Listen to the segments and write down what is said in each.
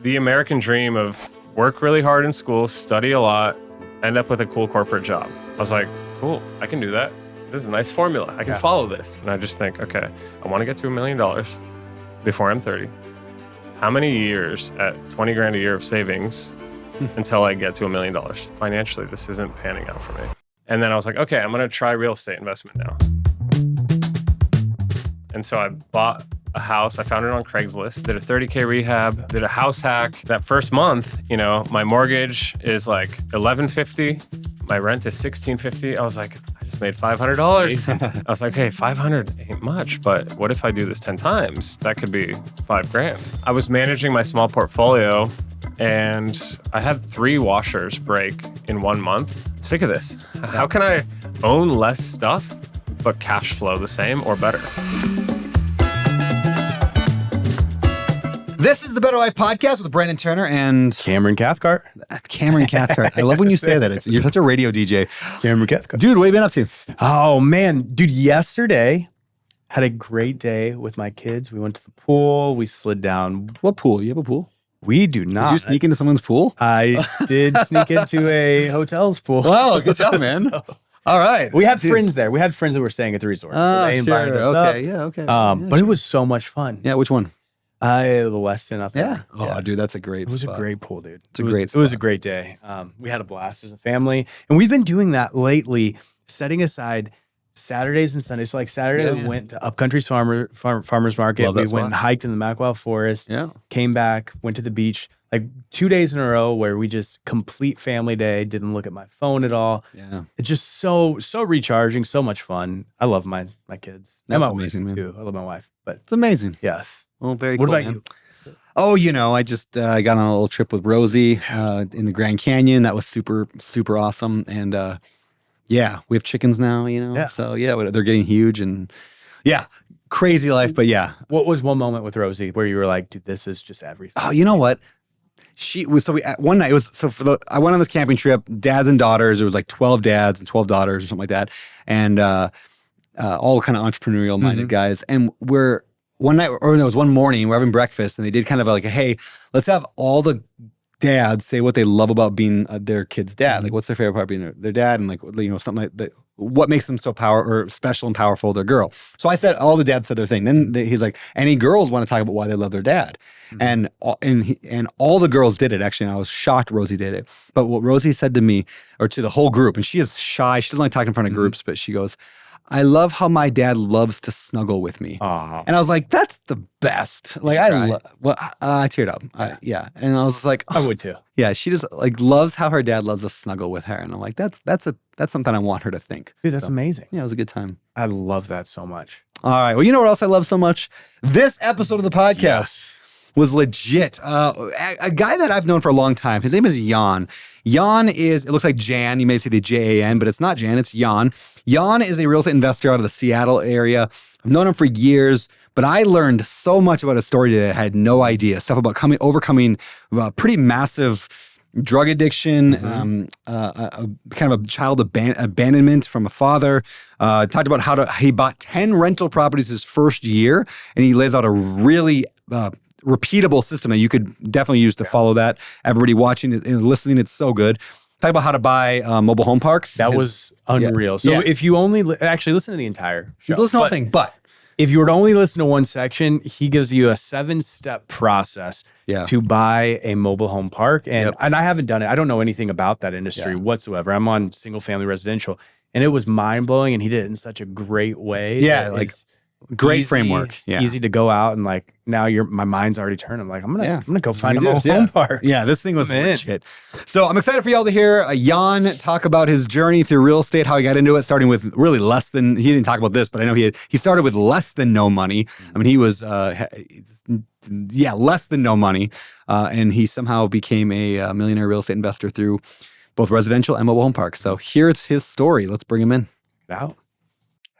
the American dream of work really hard in school, study a lot, end up with a cool corporate job. I was like, cool, I can do that. This is a nice formula. I can follow this. And I just think, okay, I want to get to $1 million before I'm 30. How many years at 20 grand a year of savings until I get to $1 million? Financially, this isn't panning out for me. And then I was like, okay, I'm going to try real estate investment now. And so I bought a house. I found it on Craigslist, did a 30K rehab, did a house hack. That first month, my mortgage is like $1,150. My rent is $1,650. I was like, I just made $500. I was like, okay, 500 ain't much, but what if I do this 10 times? That could be $5,000. I was managing my small portfolio and I had 3 washers break in 1 month. Sick of this. How can I own less stuff, but cash flow the same or better? This is the Better Life Podcast with Brandon Turner and Cameron Cathcart. Cameron Cathcart. I love when you say that. You're such a radio DJ. Cameron Cathcart. Dude, what have you been up to? Oh, man. Dude, yesterday, had a great day with my kids. We went to the pool. We slid down. What pool? You have a pool? We do not. Did you sneak into someone's pool? I did sneak into a hotel's pool. Wow, good job, man. All right. We had friends there. We had friends that were staying at the resort. So they invited us up. Yeah, okay. But it was so much fun. Yeah, which one? The Westin up there. Oh, dude, that's a great It was spot. a great pool, dude. It's a great It was a spot. great day. We had a blast as a family. And we've been doing that lately, setting aside Saturdays and Sundays. So like Saturday, we went to Upcountry Farmers Market. Love that We spot. went and hiked in the Macwell Forest. Yeah. Came back, went to the beach. Like 2 days in a row where we just complete family day, didn't look at my phone at all. Yeah. It's just so recharging, so much fun. I love my kids. That's And my amazing, wife, man. too. I love my wife. But It's amazing. yes. Well, very What cool, about man. you? Oh, I just I got on a little trip with Rosie in the Grand Canyon. That was super, super awesome. And we have chickens now, Yeah. So they're getting huge and crazy life. But yeah. What was one moment with Rosie where you were like, dude, this is just everything? Oh, you know what? One night I went on this camping trip, dads and daughters. There was like 12 dads and 12 daughters or something like that. And all kind of entrepreneurial minded guys. And it was one morning, we're having breakfast and they did kind of like, hey, let's have all the dads say what they love about being their kid's dad. Like what's their favorite part of being their dad and like, something like that. What makes them so special and powerful, their girl. So I said, all the dads said their thing. Then he's like, any girls want to talk about why they love their dad. And all the girls did it, actually. And I was shocked Rosie did it. But what Rosie said to me, or to the whole group, and she is shy, she doesn't like talking in front of groups, but she goes, I love how my dad loves to snuggle with me. Aww. And I was like, that's the best. Like, I teared up. And I was like, I would too. yeah, she just like loves how her dad loves to snuggle with her. And I'm like, that's something I want her to think. Dude, that's amazing. Yeah, it was a good time. I love that so much. All right. Well, you know what else I love so much? This episode of the podcast was legit. A guy that I've known for a long time. His name is Jan. Jan it looks like Jan. You may say the Jan, but it's not Jan, it's Jan. Jan is a real estate investor out of the Seattle area. I've known him for years, but I learned so much about his story today. I had no idea. Stuff about overcoming pretty massive drug addiction, kind of a child abandonment from a father. Talked about how he bought 10 rental properties his first year, and he lays out a really repeatable system that you could definitely use to follow that. Everybody watching and listening, it's so good. Talk about how to buy mobile home parks. That was unreal. So if you only actually listen to the entire show. Listen to the whole thing, but if you were to only listen to one section, he gives you a 7-step process to buy a mobile home park. And I haven't done it. I don't know anything about that industry whatsoever. I'm on single family residential, and it was mind blowing. And he did it in such a great way. Yeah, like great framework. Yeah, easy to go out and like now my mind's already turned. I'm like, I'm gonna go find a mobile home park. Yeah, this thing was legit. So I'm excited for y'all to hear Jan talk about his journey through real estate, how he got into it, starting with really he didn't talk about this, but I know he started with less than no money. I mean, he was less than no money, and he somehow became a millionaire real estate investor through both residential and mobile home parks. So here's his story. Let's bring him in. Out.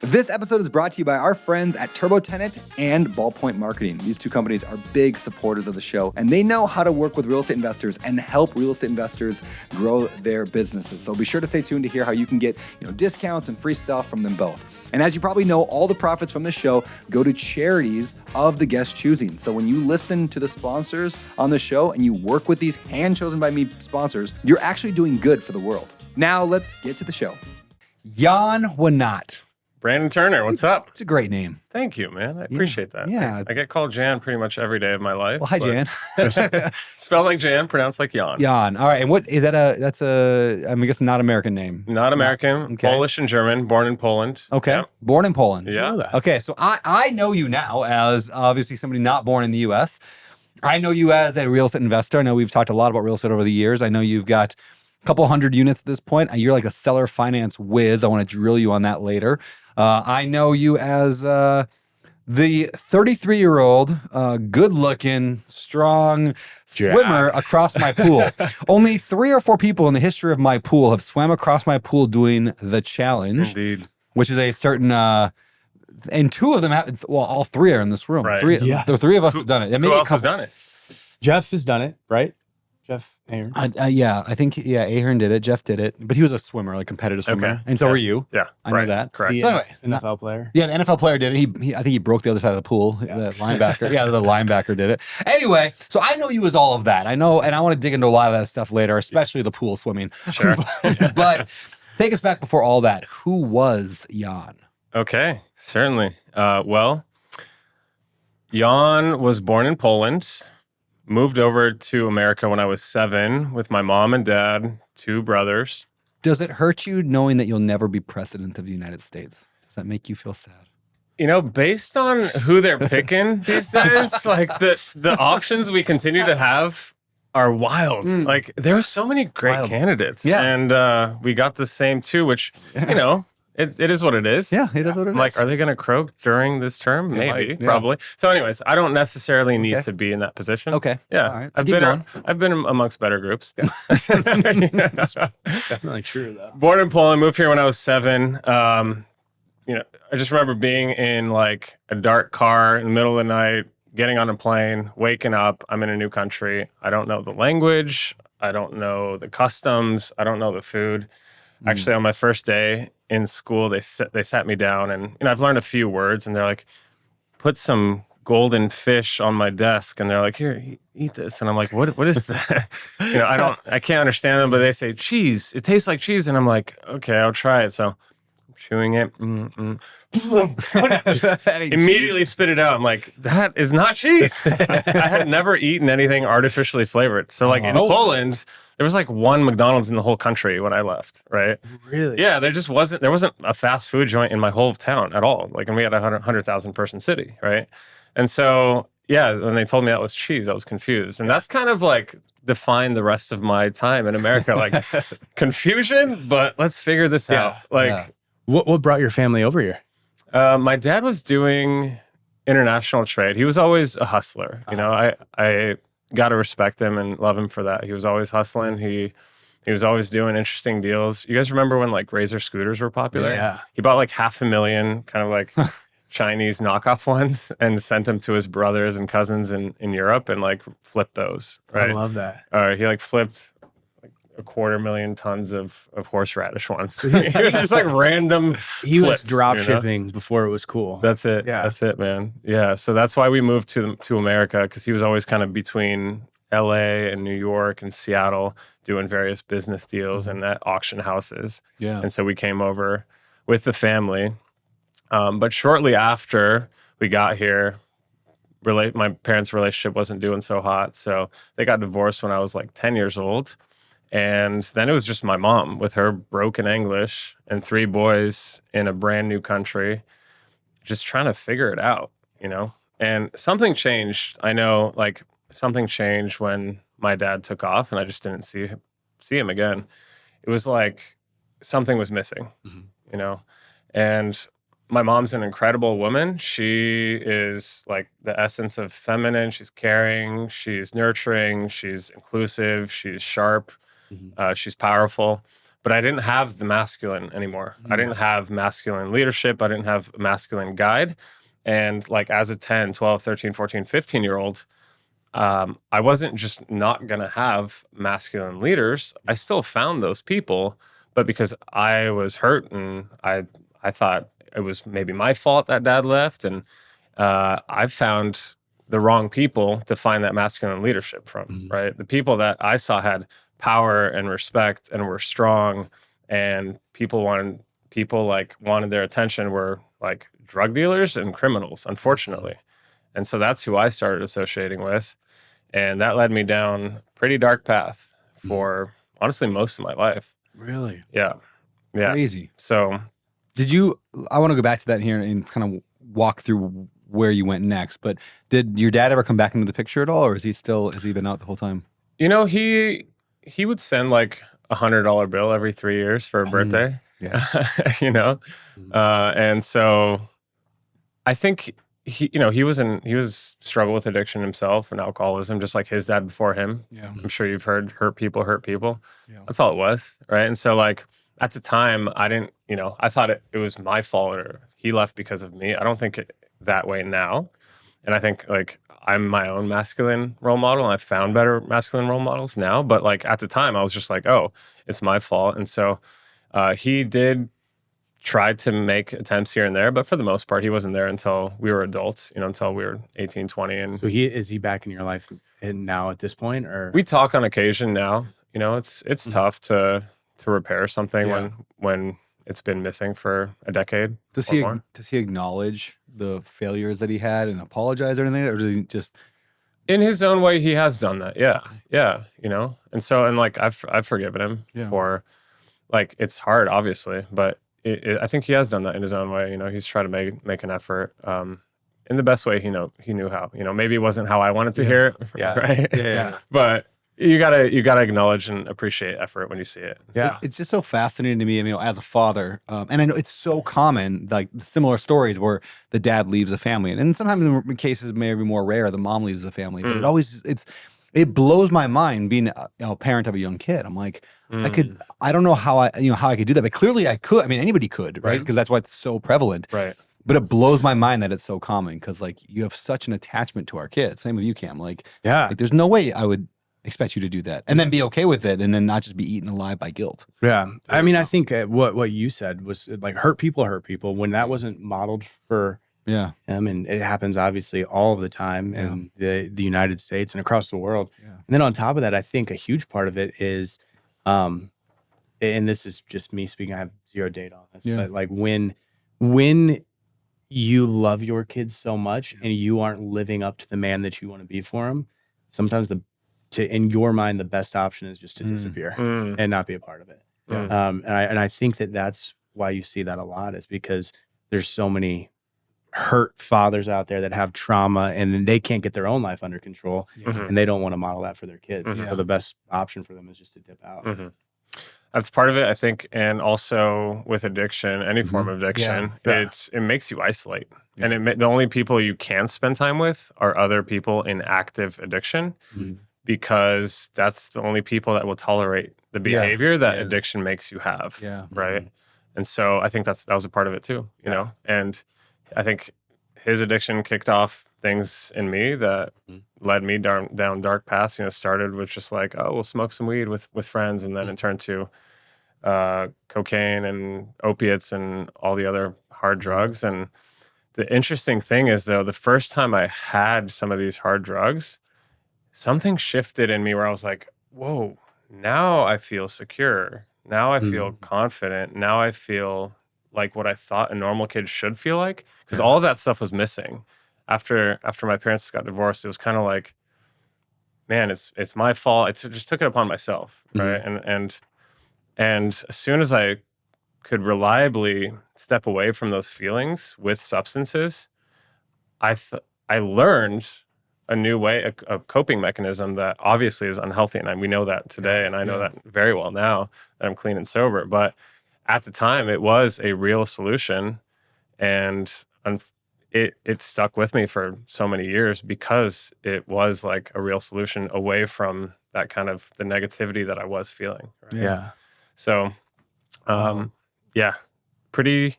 This episode is brought to you by our friends at TurboTenant and Ballpoint Marketing. These two companies are big supporters of the show, and they know how to work with real estate investors and help real estate investors grow their businesses. So be sure to stay tuned to hear how you can get discounts and free stuff from them both. And as you probably know, all the profits from this show go to charities of the guest choosing. So when you listen to the sponsors on the show and you work with these hand-chosen by me sponsors, you're actually doing good for the world. Now let's get to the show. Jan Wanat. Brandon Turner, what's up? It's a great name. Thank you, man. I appreciate that. Yeah. I get called Jan pretty much every day of my life. Well, hi, Jan. Spelled like Jan, pronounced like Jan. Jan. All right. And what is that? That's I guess not American name. Not American. Okay. Polish and German. Born in Poland. Okay. Yeah. Born in Poland. Yeah. Okay. So I know you now as obviously somebody not born in the U.S. I know you as a real estate investor. I know we've talked a lot about real estate over the years. I know you've got a couple hundred units at this point. You're like a seller finance whiz. I want to drill you on that later. I know you as the 33-year-old, good-looking, strong swimmer across my pool. Only 3 or 4 people in the history of my pool have swam across my pool doing the challenge. Indeed. Which is a certain, and 2 of them have, well, all 3 are in this room. Right. The 3 of us have done it. Who else has done it? Jeff has done it, right? Jeff Ahern. I think Ahern did it. Jeff did it, but he was a swimmer, like competitive swimmer, Okay. and so were you. Yeah, I know that. Correct. So anyway, NFL player. Yeah, the NFL player did it. I think he broke the other side of the pool. The linebacker. Yeah, the linebacker did it. Anyway, so I know you as all of that. I know, and I want to dig into a lot of that stuff later, especially the pool swimming. Sure. But take us back before all that. Who was Jan? Okay, certainly. Well, Jan was born in Poland. Moved over to America when I was 7 with my mom and dad, 2 brothers. Does it hurt you knowing that you'll never be president of the United States? Does that make you feel sad? Based on who they're picking these days, like the options we continue to have are wild. Like there are so many great candidates. Yeah. And we got the same too, which, it is what it is. Yeah, it is what it is. Like, are they going to croak during this term? Maybe, probably. So anyways, I don't necessarily need to be in that position. Okay. Yeah. All right. I've been amongst better groups. Yeah. Definitely true, though. Born in Poland, moved here when I was 7. I just remember being in like a dark car in the middle of the night, getting on a plane, waking up. I'm in a new country. I don't know the language. I don't know the customs. I don't know the food. Actually, on my first day in school, they sat me down, and I've learned a few words, and they're like, "Put some golden fish on my desk," and they're like, "Here, eat this," and I'm like, "What is that?" I can't understand them, but they say cheese. It tastes like cheese, and I'm like, "Okay, I'll try it." So, I'm chewing it. Immediately spit it out. I'm like, that is not cheese. I had never eaten anything artificially flavored. So like in Poland, there was like 1 McDonald's in the whole country when I left, right? Really? Yeah, there wasn't a fast food joint in my whole town at all. Like, and we had a 100,000 person city, right? And so, yeah, when they told me that was cheese, I was confused. And that's kind of like defined the rest of my time in America. Like confusion, but let's figure this out. What brought your family over here? My dad was doing international trade. He was always a hustler. I got to respect him and love him for that. He was always hustling. He was always doing interesting deals. You guys remember when like Razor scooters were popular? Yeah. He bought like 500,000 kind of like Chinese knockoff ones and sent them to his brothers and cousins in Europe and like flipped those. Right? I love that. He like flipped 250,000 tons of horseradish once. He was just like random. He was flips, drop shipping before it was cool. That's it. Yeah. That's it, man. Yeah. So that's why we moved to America, because he was always kind of between LA and New York and Seattle doing various business deals and at auction houses. Yeah. And so we came over with the family. But shortly after we got here, my parents' relationship wasn't doing so hot. So they got divorced when I was like 10 years old. And then it was just my mom with her broken English and 3 boys in a brand new country, just trying to figure it out, And something changed. I know, like, something changed when my dad took off and I just didn't see him again. It was like something was missing, And my mom's an incredible woman. She is like the essence of feminine. She's caring, she's nurturing, she's inclusive, she's sharp. She's powerful, but I didn't have the masculine anymore. I didn't have masculine leadership. I didn't have a masculine guide. And like as a 10, 12, 13, 14, 15-year-old, I wasn't just not going to have masculine leaders. I still found those people, but because I was hurt and I thought it was maybe my fault that dad left, and I found the wrong people to find that masculine leadership from, right? The people that I saw had power and respect and were strong, and people wanted their attention were like drug dealers and criminals, unfortunately. And so that's who I started associating with. And that led me down a pretty dark path for honestly most of my life. Really? Yeah. Yeah. Crazy. So I want to go back to that here and kind of walk through where you went next, but did your dad ever come back into the picture at all, or has he been out the whole time? You know, he would send like $100 bill every 3 years for a birthday. Yeah. You know? And so I think he was struggle with addiction himself and alcoholism, just like his dad before him. Yeah. I'm sure you've heard hurt people. Yeah. That's all it was, right? And so like at the time, I didn't, I thought it was my fault or he left because of me. I don't think it that way now. And I think like I'm my own masculine role model, and I've found better masculine role models now. But like at the time, I was just like, oh, it's my fault. And so he did tried to make attempts here and there, but for the most part, he wasn't there until we were adults, until we were 18, 20. And so is he back in your life and now at this point, or? We talk on occasion now. It's tough to repair something when it's been missing for a decade. Does he acknowledge the failures that he had and apologize or anything, or does he just? In his own way, he has done that. Yeah. And so, and like I've forgiven him for, like, it's hard, obviously, but I think he has done that in his own way. He's tried to make an effort in the best way he knew how. Maybe it wasn't how I wanted to hear it, right? Yeah. But you gotta acknowledge and appreciate effort when you see it. Yeah, it's just so fascinating to me. As a father, and I know it's so common, like similar stories where the dad leaves the family, and sometimes in cases maybe more rare, the mom leaves the family. But it blows my mind being a parent of a young kid. I'm like, I don't know how I could do that, but clearly I could. Anybody could, right? Because that's why it's so prevalent, right? But it blows my mind that it's so common because like you have such an attachment to our kids. Same with you, Cam. Like there's no way I would expect you to do that and then be okay with it and then not just be eaten alive by guilt. Yeah. I think what you said was like hurt people when that wasn't modeled for him, and it happens obviously all of the time in the United States and across the world. Yeah. And then on top of that, I think a huge part of it is, and this is just me speaking, I have zero data on this, but like when you love your kids so much and you aren't living up to the man that you want to be for them, sometimes in your mind, the best option is just to disappear and not be a part of it. Yeah. And I think that's why you see that a lot, is because there's so many hurt fathers out there that have trauma and then they can't get their own life under control and they don't want to model that for their kids. So the best option for them is just to dip out. That's part of it, I think. And also with addiction, any form of addiction, it makes you isolate. Yeah. And the only people you can spend time with are other people in active addiction. Because that's the only people that will tolerate the behavior that addiction makes you have, right? And so I think that was a part of it too, you know? And I think his addiction kicked off things in me that led me down dark paths. Started with just like, oh, we'll smoke some weed with friends, and then it turned to cocaine and opiates and all the other hard drugs. And the interesting thing is, though, the first time I had some of these hard drugs, something shifted in me where I was like, whoa, now I feel secure. Now I feel confident. Now I feel like what I thought a normal kid should feel like. Because all of that stuff was missing. After my parents got divorced, it was kind of like, man, it's my fault. I just took it upon myself, right? And as soon as I could reliably step away from those feelings with substances, I learned a new way, a coping mechanism that obviously is unhealthy. And we know that today. And I know that very well now that I'm clean and sober. But at the time, it was a real solution. And it stuck with me for so many years because it was like a real solution away from that kind of the negativity that I was feeling. Right? Yeah. So Yeah, pretty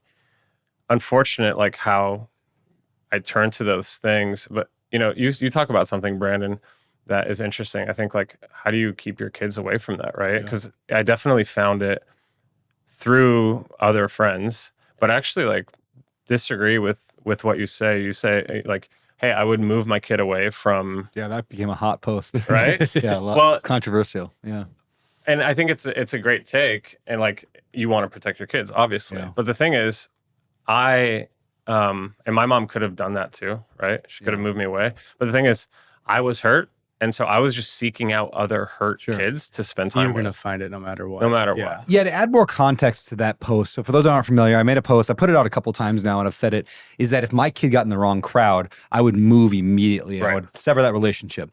unfortunate, like how I turned to those things. But you talk about something, Brandon, that is interesting. I think, like, how do you keep your kids away from that, right? Because I definitely found it through other friends, but actually, like, disagree with what you say. You say, like, hey, I would move my kid away from. Yeah, that became a hot post. Right? Yeah, well, controversial. Yeah. And I think it's a great take, and like, you want to protect your kids, obviously. Yeah. But the thing is, and my mom could have done that too, right? She could have moved me away. But the thing is, I was hurt, and so I was just seeking out other hurt kids to spend time with. You're going to find it no matter what. No matter what. Yeah, to add more context to that post. So for those that aren't familiar, I made a post. I put it out a couple times now, and I've said it, is that if my kid got in the wrong crowd, I would move immediately. Right. I would sever that relationship.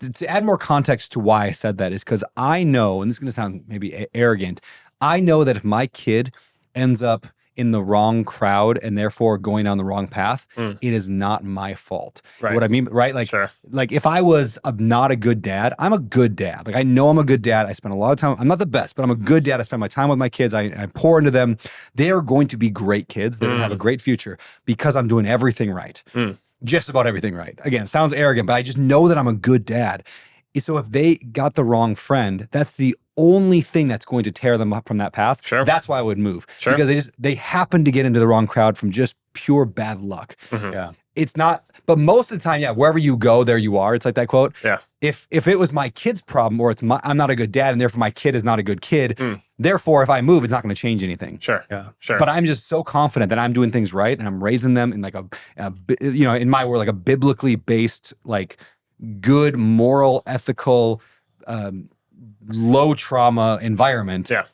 To add more context to why I said that is because I know, and this is going to sound maybe arrogant, I know that if my kid ends up in the wrong crowd and therefore going down the wrong path, it is not my fault. Right. What I mean, right? Like, like if I was not a good dad, I'm a good dad. Like, I know I'm a good dad. I spend a lot of time. I'm not the best, but I'm a good dad. I spend my time with my kids. I pour into them. They are going to be great kids. They're going to have a great future because I'm doing everything right. Just about everything right. Again, it sounds arrogant, but I just know that I'm a good dad. So if they got the wrong friend, that's the only thing that's going to tear them up from that path. Sure. That's why I would move. Sure. Because they happen to get into the wrong crowd from just pure bad luck. Yeah. It's not, but most of the time, wherever you go, there you are. It's like that quote. Yeah. If it was my kid's problem, or I'm not a good dad, and therefore my kid is not a good kid, therefore if I move, it's not going to change anything. Sure. Yeah. Sure. But I'm just so confident that I'm doing things right, and I'm raising them in like in my world, like a biblically based, like good, moral, ethical, low trauma environment. Yeah.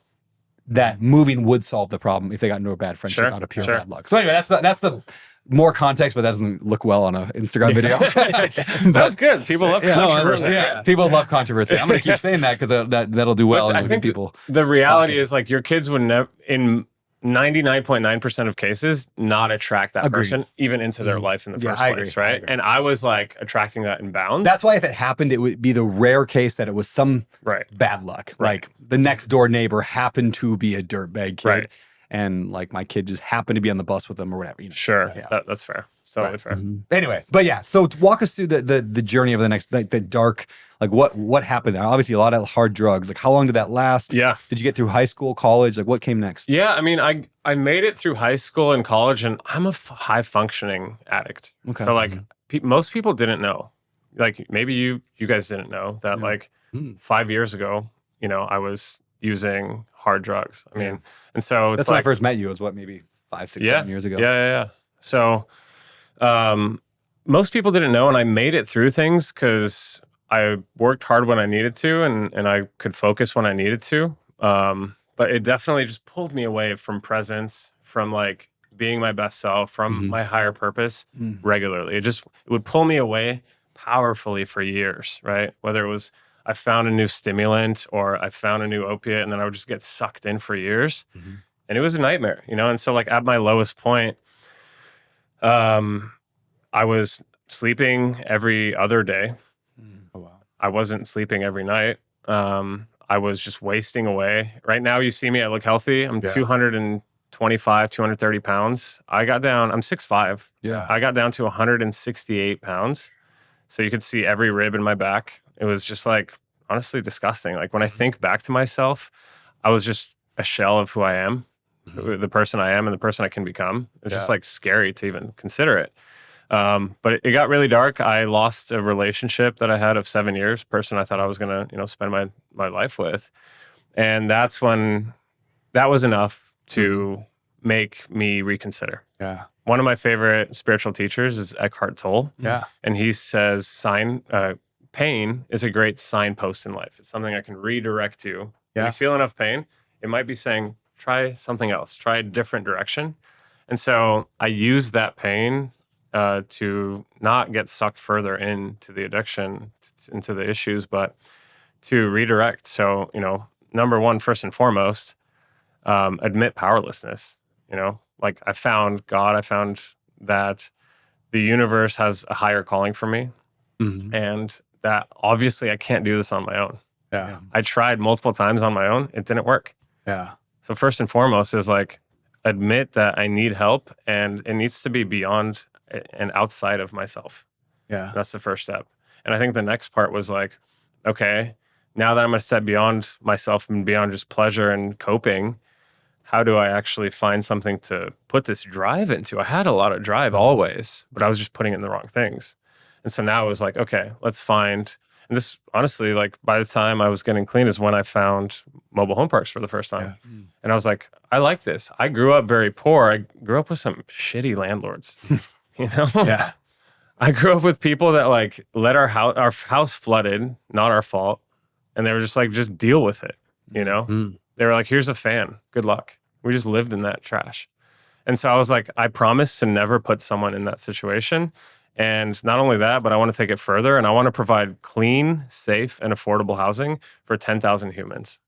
That moving would solve the problem if they got into a bad friendship out of pure bad luck. So anyway, that's the more context, but that doesn't look well on an Instagram video. That's good. People love controversy. People love controversy. I'm going to keep saying that because that'll do well. I think people. The reality is, like, your kids would never, in 99.9% of cases, not attract that person even into their life in the first place, right? And I was like attracting that in bounds. That's why if it happened, it would be the rare case that it was some bad luck. Like the next door neighbor happened to be a dirtbag kid. Right. And like my kid just happened to be on the bus with them or whatever. Sure. That's fair. Totally fair. Anyway, but so walk us through the journey of the next, like the dark, like what happened? Obviously a lot of hard drugs. Like how long did that last? Yeah. Did you get through high school, college? Like what came next? Yeah. I mean, I made it through high school and college, and I'm a high functioning addict. Okay. So like most people didn't know, like maybe you guys didn't know that like 5 years ago, I was using hard drugs. I mean, and so it's that's when I first met you. It was what, maybe 5, 6, 7 years ago. Yeah. So, most people didn't know, and I made it through things because I worked hard when I needed to, and I could focus when I needed to. But it definitely just pulled me away from presence, from like being my best self, from my higher purpose regularly. It would pull me away powerfully for years, right? Whether it was I found a new stimulant or I found a new opiate, and then I would just get sucked in for years. And it was a nightmare, And so like at my lowest point, I was sleeping every other day. Oh, wow. I wasn't sleeping every night. I was just wasting away. Right now you see me, I look healthy. I'm 225, 230 pounds. I'm 6'5". Yeah. I got down to 168 pounds. So you could see every rib in my back. It was just like, honestly disgusting. Like when I think back to myself, I was just a shell of who I am, the person I am and the person I can become. It's just like scary to even consider it. But it got really dark. I lost a relationship that I had of 7 years, person I thought I was going to, spend my life with. And that's when that was enough to make me reconsider. Yeah. One of my favorite spiritual teachers is Eckhart Tolle. Yeah. And he says pain is a great signpost in life. It's something I can redirect to. Yeah. When you feel enough pain, it might be saying, try something else, try a different direction. And so I use that pain to not get sucked further into the addiction, into the issues, but to redirect. So, number one, first and foremost, admit powerlessness. Like I found God, I found that the universe has a higher calling for me. And that obviously I can't do this on my own. Yeah. I tried multiple times on my own. It didn't work. Yeah. So first and foremost is like, admit that I need help, and it needs to be beyond and outside of myself. Yeah. That's the first step. And I think the next part was like, okay, now that I'm going to step beyond myself and beyond just pleasure and coping, how do I actually find something to put this drive into? I had a lot of drive always, but I was just putting it in the wrong things. And so now it was like, okay, let's find, and this honestly, like by the time I was getting clean is when I found mobile home parks for the first time. Yeah. And I was like, I like this. I grew up very poor. I grew up with some shitty landlords, you know? Yeah. I grew up with people that like let our house flooded, not our fault. And they were just like, just deal with it, you know? They were like, here's a fan. Good luck. We just lived in that trash. And so I was like, I promise to never put someone in that situation. And not only that, but I want to take it further, and I want to provide clean, safe, and affordable housing for 10,000 humans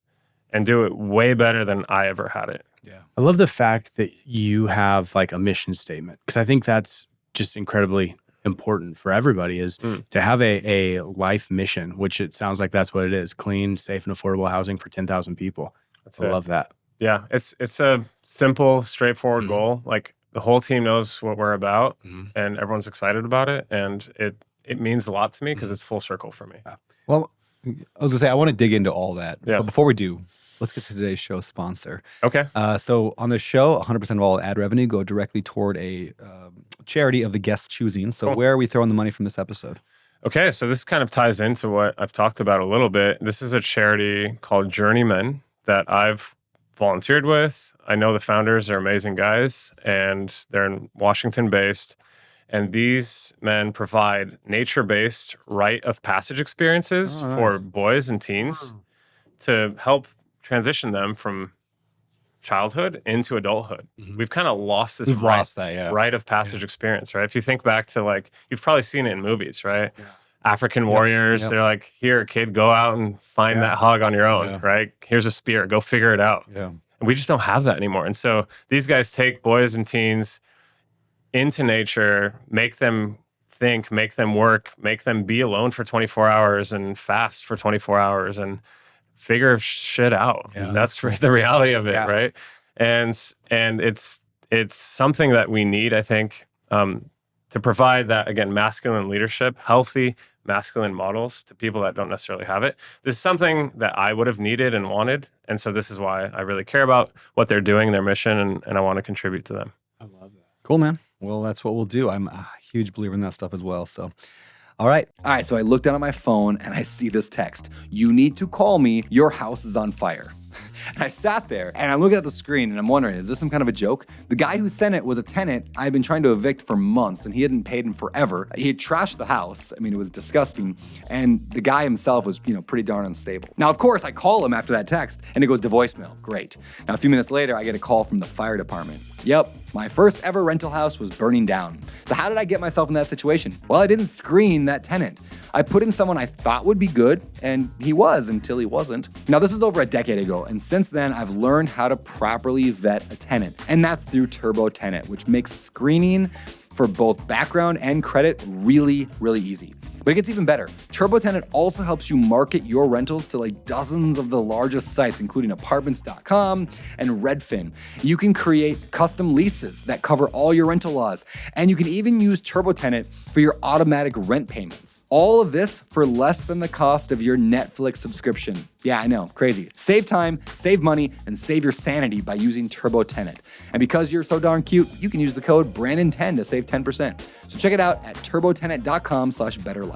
and do it way better than I ever had it. Yeah. I love the fact that you have like a mission statement, because I think that's just incredibly important for everybody, is to have a life mission, which it sounds like that's what it is: clean, safe, and affordable housing for 10,000 people. I love that. Yeah, it's a simple, straightforward goal. Like the whole team knows what we're about, and everyone's excited about it, and it means a lot to me because it's full circle for me. Yeah. Well, I was gonna say I want to dig into all that, but before we do, let's get to today's show sponsor. Okay. So on this show, 100% of all ad revenue go directly toward a charity of the guest's choosing. So where are we throwing the money from this episode? Okay, so this kind of ties into what I've talked about a little bit. This is a charity called Journeyman that I've volunteered with. I know the founders are amazing guys, and they're in Washington based. And these men provide nature-based rite of passage experiences for boys and teens to help transition them from childhood into adulthood. We've kind of lost this rite of passage experience, right? If you think back to like, you've probably seen it in movies, right? Yeah. African warriors, they're like, here, kid, go out and find that hog on your own, right? Here's a spear, go figure it out. Yeah. And we just don't have that anymore. And so these guys take boys and teens into nature, make them think, make them work, make them be alone for 24 hours and fast for 24 hours and figure shit out. Yeah. That's the reality of it, right? And it's something that we need, I think, to provide that, again, masculine leadership, healthy masculine models to people that don't necessarily have it. This is something that I would have needed and wanted. And so this is why I really care about what they're doing, their mission, and I want to contribute to them. I love that. Cool, man. Well, that's what we'll do. I'm a huge believer in that stuff as well. So, all right. So I look down at my phone and I see this text. You need to call me. Your house is on fire. And I sat there and I'm looking at the screen and I'm wondering, is this some kind of a joke? The guy who sent it was a tenant I had been trying to evict for months, and he hadn't paid him forever. He had trashed the house. I mean, it was disgusting. And the guy himself was, pretty darn unstable. Now, of course, I call him after that text and it goes to voicemail. Great. Now, a few minutes later, I get a call from the fire department. Yep, my first ever rental house was burning down. So how did I get myself in that situation? Well, I didn't screen that tenant. I put in someone I thought would be good, and he was until he wasn't. Now, this was over a decade ago, and since then, I've learned how to properly vet a tenant, and that's through TurboTenant, which makes screening for both background and credit really, really easy. But it gets even better. TurboTenant also helps you market your rentals to like dozens of the largest sites, including apartments.com and Redfin. You can create custom leases that cover all your rental laws, and you can even use TurboTenant for your automatic rent payments. All of this for less than the cost of your Netflix subscription. Yeah, I know, crazy. Save time, save money, and save your sanity by using TurboTenant. And because you're so darn cute, you can use the code Brandon10 to save 10%. So check it out at turbotenant.com/betterlife.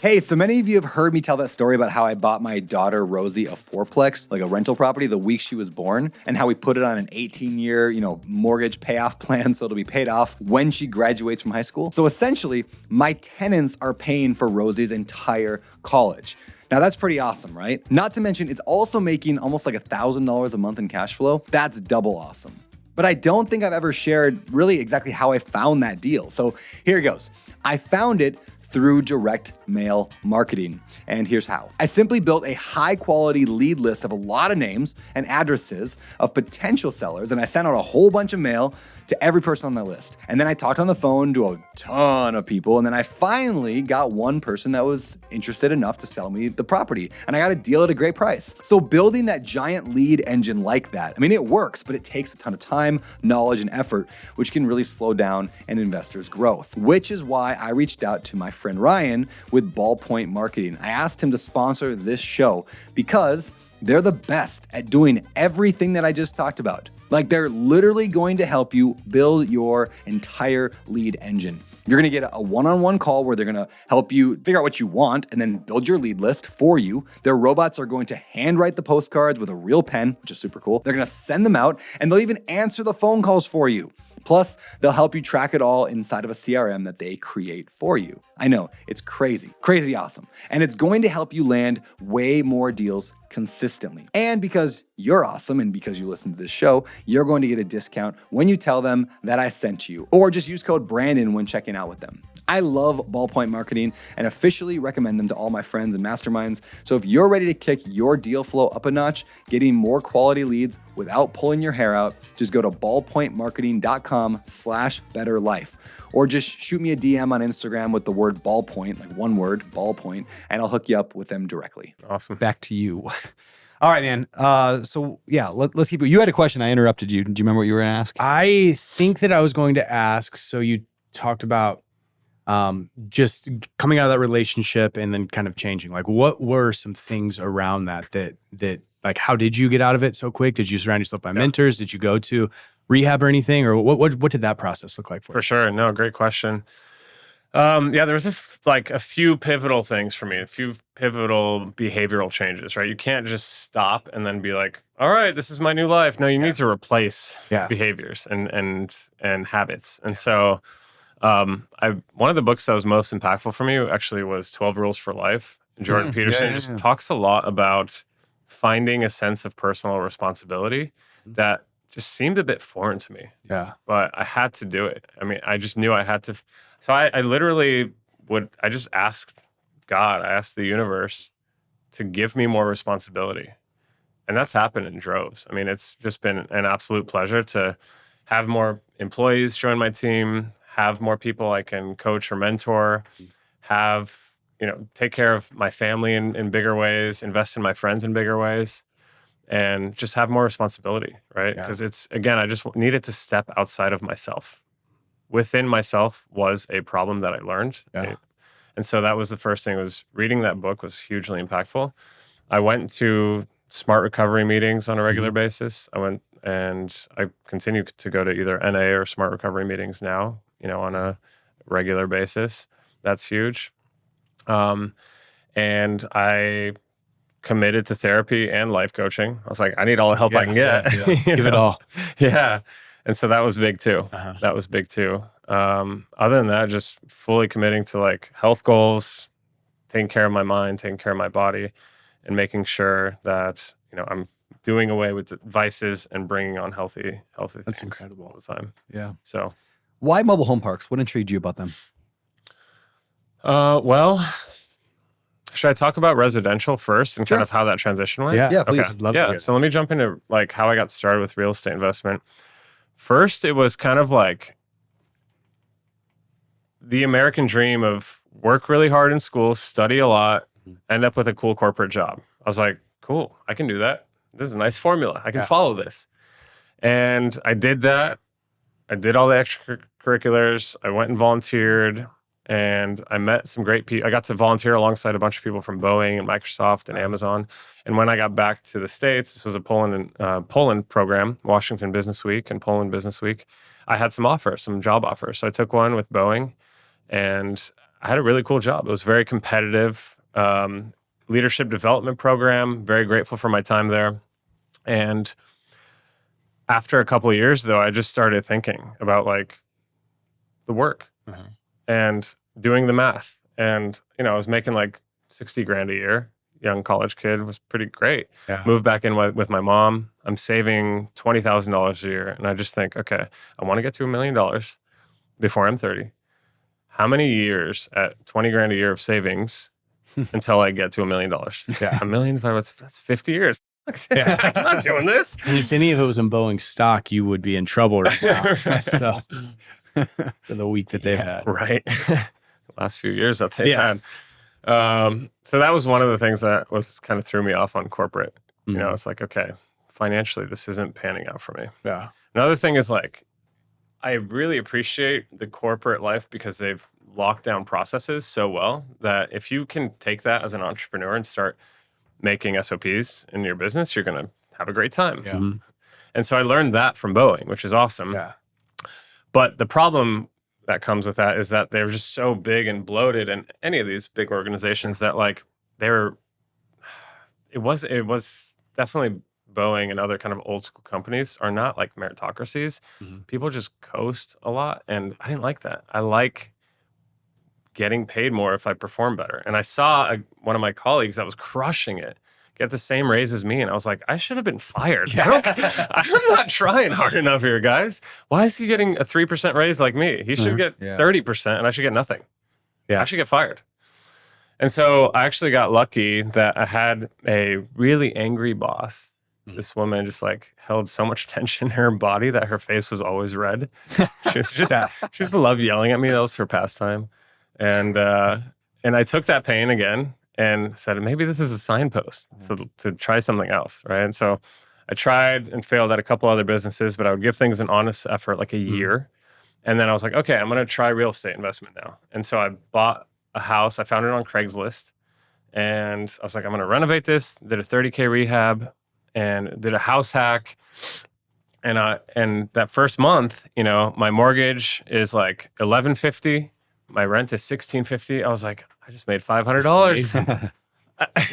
Hey, so many of you have heard me tell that story about how I bought my daughter Rosie a fourplex, like a rental property, the week she was born, and how we put it on an 18-year, mortgage payoff plan so it'll be paid off when she graduates from high school. So essentially, my tenants are paying for Rosie's entire college. Now that's pretty awesome, right? Not to mention, it's also making almost like $1,000 a month in cash flow. That's double awesome. But I don't think I've ever shared really exactly how I found that deal. So here it goes. I found it through direct mail marketing. And here's how. I simply built a high quality lead list of a lot of names and addresses of potential sellers, and I sent out a whole bunch of mail to every person on that list. And then I talked on the phone to a ton of people, and then I finally got one person that was interested enough to sell me the property, and I got a deal at a great price. So building that giant lead engine like that, I mean, it works, but it takes a ton of time, knowledge, and effort, which can really slow down an investor's growth, which is why I reached out to my friend Ryan with Ballpoint Marketing. I asked him to sponsor this show because they're the best at doing everything that I just talked about. Like, they're literally going to help you build your entire lead engine. You're gonna get a one-on-one call where they're gonna help you figure out what you want and then build your lead list for you. Their robots are going to handwrite the postcards with a real pen, which is super cool. They're gonna send them out, and they'll even answer the phone calls for you. Plus, they'll help you track it all inside of a CRM that they create for you. I know, it's crazy awesome. And it's going to help you land way more deals consistently. And because you're awesome and because you listen to this show, you're going to get a discount when you tell them that I sent you, or just use code Brandon when checking out with them. I love Ballpoint Marketing and officially recommend them to all my friends and masterminds. So if you're ready to kick your deal flow up a notch, getting more quality leads without pulling your hair out, just go to ballpointmarketing.com/betterlife, or just shoot me a DM on Instagram with the word ballpoint, like one word, ballpoint, and I'll hook you up with them directly. Awesome. Back to you. All right, man. So yeah, let's keep it. You had a question. I interrupted you. Do you remember what you were going to ask? I think that I was going to ask, so you talked about just coming out of that relationship and then kind of changing. Like, what were some things around that like, how did you get out of it so quick? Did you surround yourself by mentors? Did you go to rehab or anything? Or what did that process look like for you? For sure. No, great question. Yeah, there was a few pivotal things for me, a few pivotal behavioral changes, right? You can't just stop and then be like, all right, this is my new life. No, you need to replace behaviors and habits. And so one of the books that was most impactful for me actually was 12 Rules for Life. Jordan Peterson just talks a lot about finding a sense of personal responsibility that just seemed a bit foreign to me. Yeah. But I had to do it. I mean, I just knew I had to. So I literally I just asked God, I asked the universe to give me more responsibility. And that's happened in droves. I mean, it's just been an absolute pleasure to have more employees join my team, have more people I can coach or mentor, take care of my family in bigger ways, invest in my friends in bigger ways, and just have more responsibility, right? Because I just needed to step outside of myself. Within myself was a problem that I learned. Yeah. And so that was the first thing, was reading that book was hugely impactful. I went to Smart Recovery meetings on a regular basis. I continue to go to either NA or Smart Recovery meetings now, on a regular basis. That's huge. And I committed to therapy and life coaching. I was like, I need all the help I can get. Give it all. Yeah. And so that was big too. That was big too. Other than that, just fully committing to like health goals, taking care of my mind, taking care of my body, and making sure that, I'm doing away with vices and bringing on healthy That's things incredible all the time. Yeah. So why mobile home parks? What intrigued you about them? Well, should I talk about residential first and kind of how that transition went? Yeah, please. Okay. Love to. So let me jump into like how I got started with real estate investment. First, it was kind of like the American dream of work really hard in school, study a lot, end up with a cool corporate job. I was like, cool, I can do that. This is a nice formula. I can follow this. And I did that. I did all the extracurriculars. I went and volunteered, and I met some great people. I got to volunteer alongside a bunch of people from Boeing and Microsoft and Amazon. And when I got back to the States, this was a Poland program, Washington Business Week and Poland Business Week. I had some job offers. So I took one with Boeing, and I had a really cool job. It was very competitive, leadership development program. Very grateful for my time there. And after a couple of years, though, I just started thinking about like the work and doing the math. And, I was making like 60 grand a year. Young college kid, was pretty great. Yeah. Moved back in with my mom. I'm saving $20,000 a year. And I just think, okay, I want to get to $1 million before I'm 30. how many years at 20 grand a year of savings until I get to $1 million? Yeah. $1 million, that's 50 years. I'm not doing this. And if any of it was in Boeing stock, you would be in trouble right now. So for the week that they've had. Right. Last few years that they've had. So that was one of the things that was kind of threw me off on corporate. You know, it's like, okay, financially, this isn't panning out for me. Yeah. Another thing is like, I really appreciate the corporate life because they've locked down processes so well that if you can take that as an entrepreneur and start making SOPs in your business, you're going to have a great time. Yeah. And so I learned that from Boeing, which is awesome. Yeah. But the problem that comes with that is that they're just so big and bloated, and any of these big organizations that like it was definitely Boeing and other kind of old school companies are not like meritocracies. People just coast a lot, and I didn't like that. I like getting paid more if I perform better. And I saw one of my colleagues that was crushing it get the same raise as me, and I was like, I should have been fired. I'm not trying hard enough here, guys. Why is he getting a 3% raise like me? He should get 30%, and I should get nothing. I should get fired. And so I actually got lucky that I had a really angry boss. This woman just like held so much tension in her body that her face was always red. She just loved yelling at me. That was her pastime. And I took that pain again and said, maybe this is a signpost to try something else, right? And so I tried and failed at a couple other businesses, but I would give things an honest effort, like a year. And then I was like, okay, I'm going to try real estate investment now. And so I bought a house. I found it on Craigslist. And I was like, I'm going to renovate this. Did a 30K rehab and did a house hack. And that first month, you know, my mortgage is like $1,150. My rent is $1,650. I was like, I just made $500.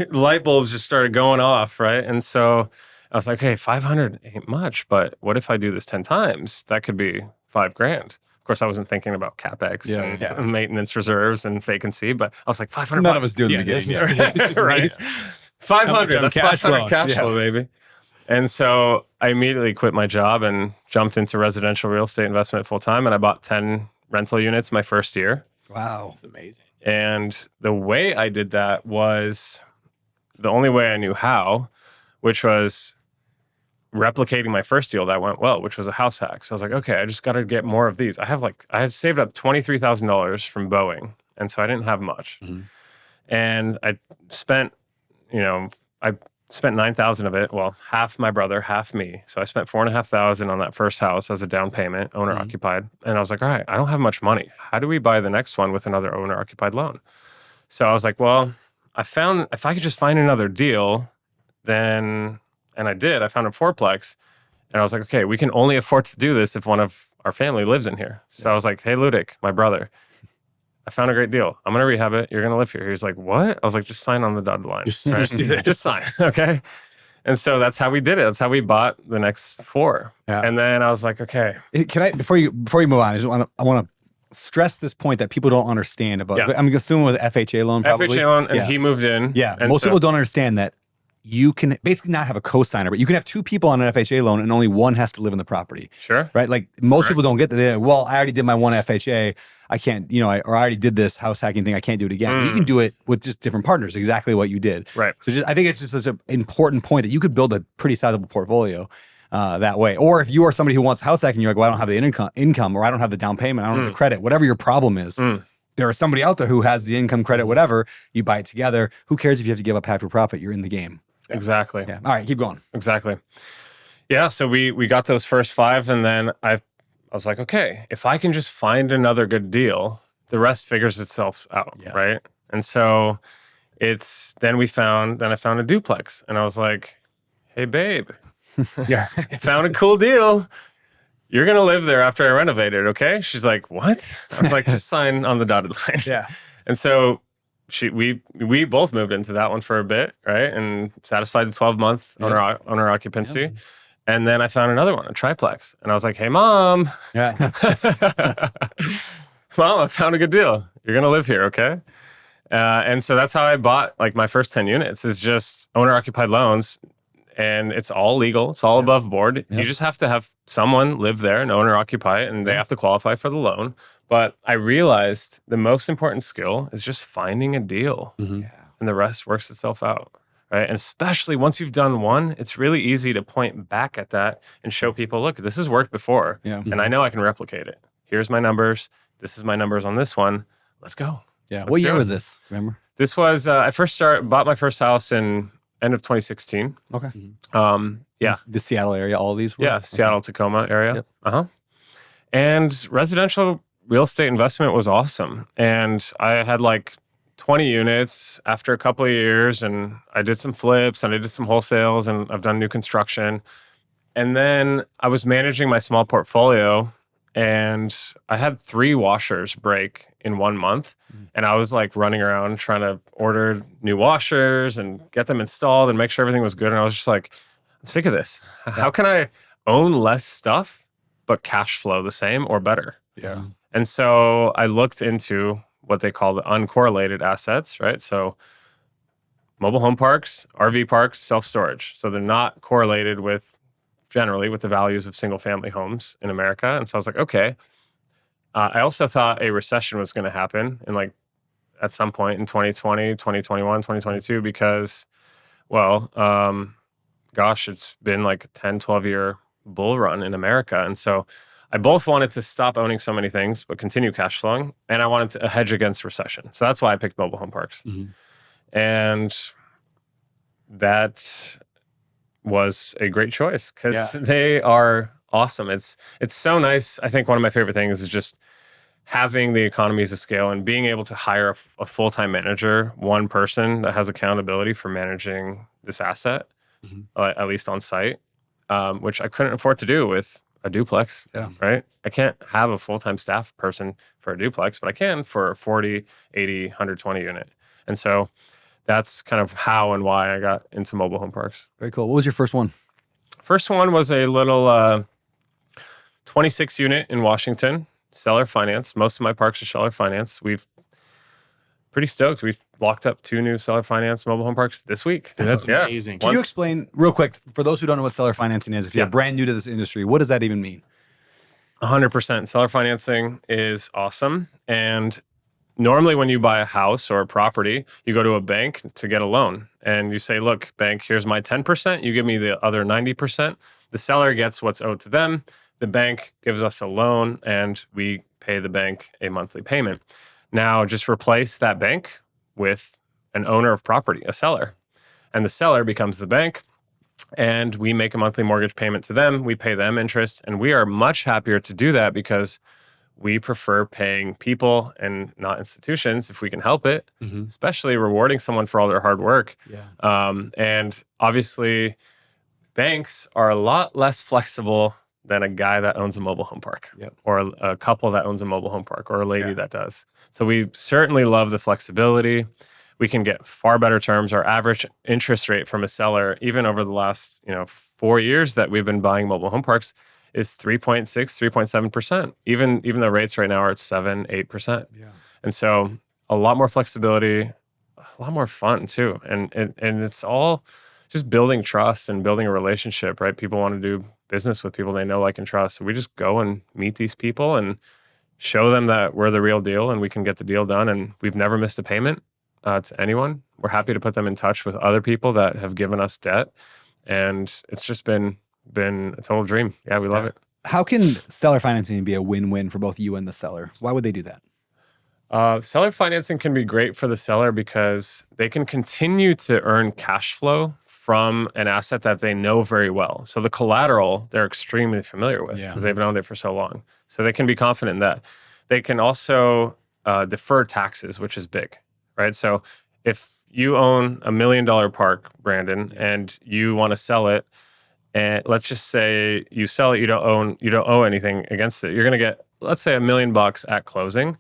Light bulbs just started going off, right? And so I was like, okay, 500 ain't much, but what if I do this 10 times? That could be $5,000. Of course, I wasn't thinking about CapEx and maintenance reserves and vacancy, but I was like, $500. None of us do in the beginning. This is right. 500. That's 500 cash flow, baby. And so I immediately quit my job and jumped into residential real estate investment full time, and I bought 10 rental units my first year. Wow. That's amazing. And the way I did that was the only way I knew how, which was replicating my first deal that went well, which was a house hack. So I was like, okay, I just got to get more of these. I had saved up $23,000 from Boeing, and so I didn't have much. And I spent, I spent $9,000 of it. Well, half my brother, half me. So I spent $4,500 on that first house as a down payment, owner occupied. And I was like, all right, I don't have much money. How do we buy the next one with another owner occupied loan? So I was like, well, I found if I could just find another deal, then, and I did. I found a fourplex, and I was like, okay, we can only afford to do this if one of our family lives in here. So I was like, hey, Ludik, my brother, I found a great deal. I'm going to rehab it. You're going to live here. He's like, what? I was like, just sign on the dotted line. Just do this. Just sign. Okay. And so that's how we did it. That's how we bought the next 4. Yeah. And then I was like, okay. Can I, before you move on, I want to stress this point that people don't understand about, I'm assuming it was FHA loan probably. FHA loan, and he moved in. Yeah. And Most people don't understand that you can basically not have a co-signer, but you can have 2 people on an FHA loan and only one has to live in the property. Sure. Right? Like most people don't get that. They're like, well, I already did my one FHA. I can't, or I already did this house hacking thing. I can't do it again. You can do it with just different partners, exactly what you did. Right. So I think it's just such an important point that you could build a pretty sizable portfolio that way. Or if you are somebody who wants house hacking, you're like, well, I don't have the income, or I don't have the down payment, I don't have the credit, whatever your problem is. There is somebody out there who has the income, credit, whatever. You buy it together. Who cares if you have to give up half your profit? You're in the game. Exactly. Yeah. All right, keep going. Exactly. Yeah. So we got those first 5, and then I was like, okay, if I can just find another good deal, the rest figures itself out, right? And so then I found a duplex, and I was like, hey, babe, I found a cool deal. You're going to live there after I renovate it, okay? She's like, what? I was like, just sign on the dotted line. Yeah. And so we both moved into that one for a bit, right? And satisfied the 12-month owner occupancy. Yep. And then I found another one, a triplex. And I was like, hey, Mom. Yeah. Mom, I found a good deal. You're going to live here, okay? And so that's how I bought like my first 10 units is just owner occupied loans. And it's all legal. It's all above board. You just have to have someone live there and owner occupy it, and they have to qualify for the loan. But I realized the most important skill is just finding a deal, and the rest works itself out, right? And especially once you've done one, it's really easy to point back at that and show people, look, this has worked before, and I know I can replicate it. Here's my numbers. This is my numbers on this one. Let's go. Yeah. What year was this? Remember? This was I bought my first house in end of 2016. Okay. Yeah, The Seattle area. All these. yeah, Seattle, Tacoma area. Yep. And residential real estate investment was awesome. And I had like 20 units after a couple of years, and I did some flips and I did some wholesales, and I've done new construction. And then I was managing my small portfolio, and I had 3 washers break in 1 month. And I was like running around trying to order new washers and get them installed and make sure everything was good. And I was just like, I'm sick of this. How can I own less stuff, but cash flow the same or better? Yeah. And so I looked into what they call the uncorrelated assets, right? So mobile home parks, RV parks, self-storage. So they're not correlated generally with the values of single family homes in America. And so I was like, okay. I also thought a recession was going to happen at some point in 2020, 2021, 2022, because, it's been like a 10, 12-year bull run in America. And so I both wanted to stop owning so many things, but continue cash flowing. And I wanted to hedge against recession. So that's why I picked mobile home parks. And that was a great choice because they are awesome. It's so nice. I think one of my favorite things is just having the economies of scale and being able to hire a full-time manager, one person that has accountability for managing this asset, at least on site, which I couldn't afford to do with a duplex, right? I can't have a full-time staff person for a duplex, but I can for a 40, 80, 120 unit. And so that's kind of how and why I got into mobile home parks. Very cool. What was your first one? First one was a little 26 unit in Washington, seller finance. Most of my parks are seller finance. We've pretty stoked. We've locked up 2 new seller finance mobile home parks this week. That's amazing. Can you explain real quick for those who don't know what seller financing is? If you're brand new to this industry, what does that even mean? 100%. Seller financing is awesome. And normally when you buy a house or a property, you go to a bank to get a loan. And you say, look, bank, here's my 10%. You give me the other 90%. The seller gets what's owed to them. The bank gives us a loan, and we pay the bank a monthly payment. Now, just replace that bank with an owner of property, a seller. And the seller becomes the bank, and we make a monthly mortgage payment to them. We pay them interest, and we are much happier to do that because we prefer paying people and not institutions if we can help it, especially rewarding someone for all their hard work. And obviously, banks are a lot less flexible than a guy that owns a mobile home park or a couple that owns a mobile home park or a lady that does. So we certainly love the flexibility. We can get far better terms. Our average interest rate from a seller, even over the last 4 years that we've been buying mobile home parks, is 3.6, 3.7%. Even though rates right now are at 7, 8%. And so a lot more flexibility, a lot more fun too. And it's all just building trust and building a relationship, right? People want to do business with people they know, like, and trust. So we just go and meet these people and show them that we're the real deal and we can get the deal done. And we've never missed a payment to anyone. We're happy to put them in touch with other people that have given us debt. And it's just been a total dream. Yeah, we love it. How can seller financing be a win-win for both you and the seller? Why would they do that? Seller financing can be great for the seller because they can continue to earn cash flow from an asset that they know very well. So the collateral they're extremely familiar with because they've owned it for so long. So they can be confident that they can also defer taxes, which is big, right? So if you own $1 million park, Brandon, and you want to sell it, and let's just say you sell it, you don't owe anything against it. You're going to get, let's say, $1 million at closing,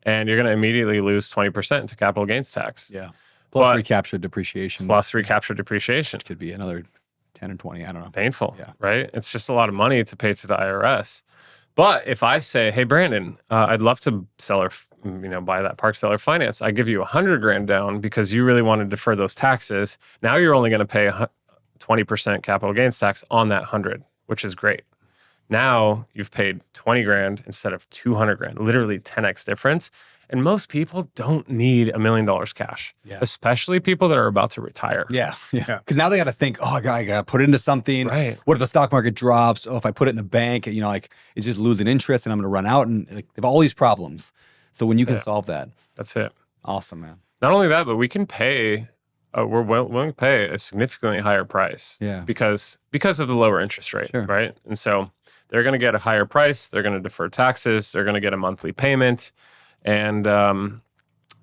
and you're going to immediately lose 20% to capital gains tax. Plus recaptured depreciation. Which could be another 10 or 20, I don't know. Painful, right? It's just a lot of money to pay to the IRS. But if I say, hey, Brandon, I'd love to buy that park seller finance. I give you $100,000 down because you really want to defer those taxes. Now you're only going to pay 20% capital gains tax on that 100, which is great. Now you've paid 20 grand instead of 200 grand, literally 10x difference. And most people don't need $1 million cash, especially people that are about to retire. Yeah. Because now they got to think, oh, I got to put it into something. Right. What if the stock market drops? Oh, if I put it in the bank, like it's just losing interest and I'm going to run out, and like, they have all these problems. So when you can solve that, that's it. Awesome, man. Not only that, but we can pay. We're willing to pay a significantly higher price. Because of the lower interest rate, right? And so they're going to get a higher price. They're going to defer taxes. They're going to get a monthly payment. And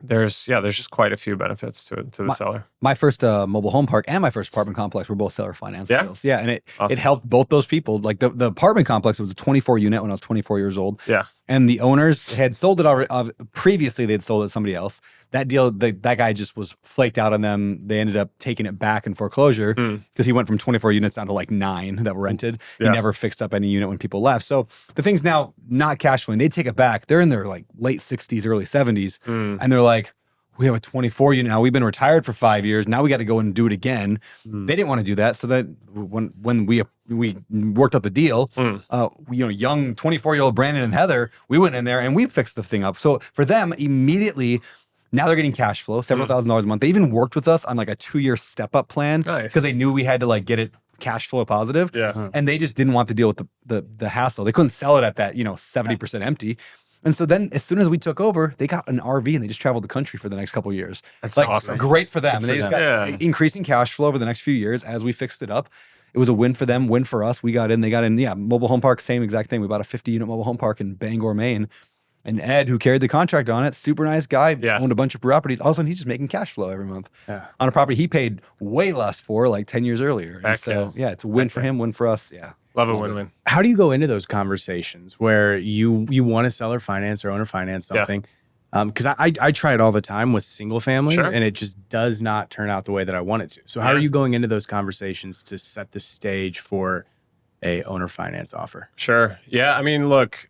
there's just quite a few benefits to the seller. My first mobile home park and my first apartment complex were both seller finance deals. Yeah, and it helped both those people. Like the apartment complex was a 24 unit when I was 24 years old. Yeah, and the owners had sold it already. Previously, they'd sold it to somebody else. That deal, that guy just was flaked out on them. They ended up taking it back in foreclosure because he went from 24 units down to like 9 that were rented. He never fixed up any unit when people left. So the thing's now not cash flowing. They take it back. They're in their like late 60s, early 70s, and they're like, we have a 24 unit now. We've been retired for 5 years. Now we got to go and do it again. They didn't want to do that. So that when we worked out the deal, young 24-year-old Brandon and Heather, we went in there and we fixed the thing up. So for them, immediately, now they're getting cash flow, several $1,000s a month. They even worked with us on like a 2-year step-up plan because they knew we had to like get it cash flow positive. And they just didn't want to deal with the hassle. They couldn't sell it at that 70% empty. And so then as soon as we took over, they got an RV and they just traveled the country for the next couple of years. That's like awesome. Great for them. And they just got increasing cash flow over the next few years as we fixed it up. It was a win for them, win for us. We got in, they got in. Yeah, mobile home park, same exact thing. We bought a 50-unit mobile home park in Bangor, Maine. And Ed, who carried the contract on it, super nice guy, owned a bunch of properties. All of a sudden, he's just making cash flow every month on a property he paid way less for like 10 years earlier. And so, it's a win for him, win for us. Yeah. Love a win-win. How do you go into those conversations where you want to seller finance or owner finance something? Because I try it all the time with single family, and it just does not turn out the way that I want it to. So how are you going into those conversations to set the stage for a owner finance offer? Sure. Yeah. I mean, look,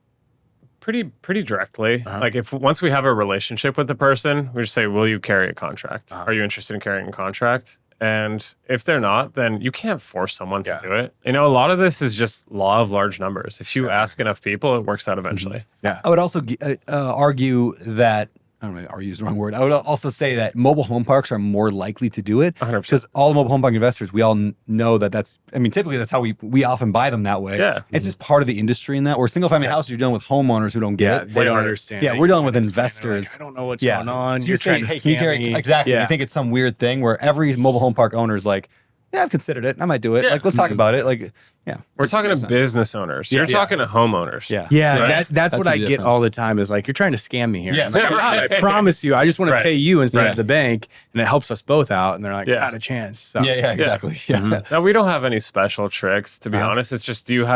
pretty directly. Like once we have a relationship with the person, we just say, will you carry a contract? Are you interested in carrying a contract? And if they're not, then you can't force someone to do it. A lot of this is just law of large numbers. If you ask enough people, it works out eventually. Yeah. I would also argue that, I don't know, argue is the wrong word. I would also say that mobile home parks are more likely to do it 100%. Because all the mobile home park investors, we all know typically that's how we often buy them that way. Yeah. It's just part of the industry in that. Where single family houses, you're dealing with homeowners who don't get it. They don't understand. Yeah, we're dealing with investors. Like, I don't know what's going on. So you're trying to scam me. Exactly. You think it's some weird thing where every mobile home park owner is like, yeah, I've considered it. I might do it. Yeah. Like, let's talk about it. Like, yeah. We're talking to business owners. You're talking to homeowners. Yeah. Right? That's what I get all the time is like, you're trying to scam me here. Yeah. Like, I promise you, I just want to pay you instead of the bank. And it helps us both out. And they're like, not a chance. So. Yeah, exactly. Yeah. Now, we don't have any special tricks, to be honest. It's just, do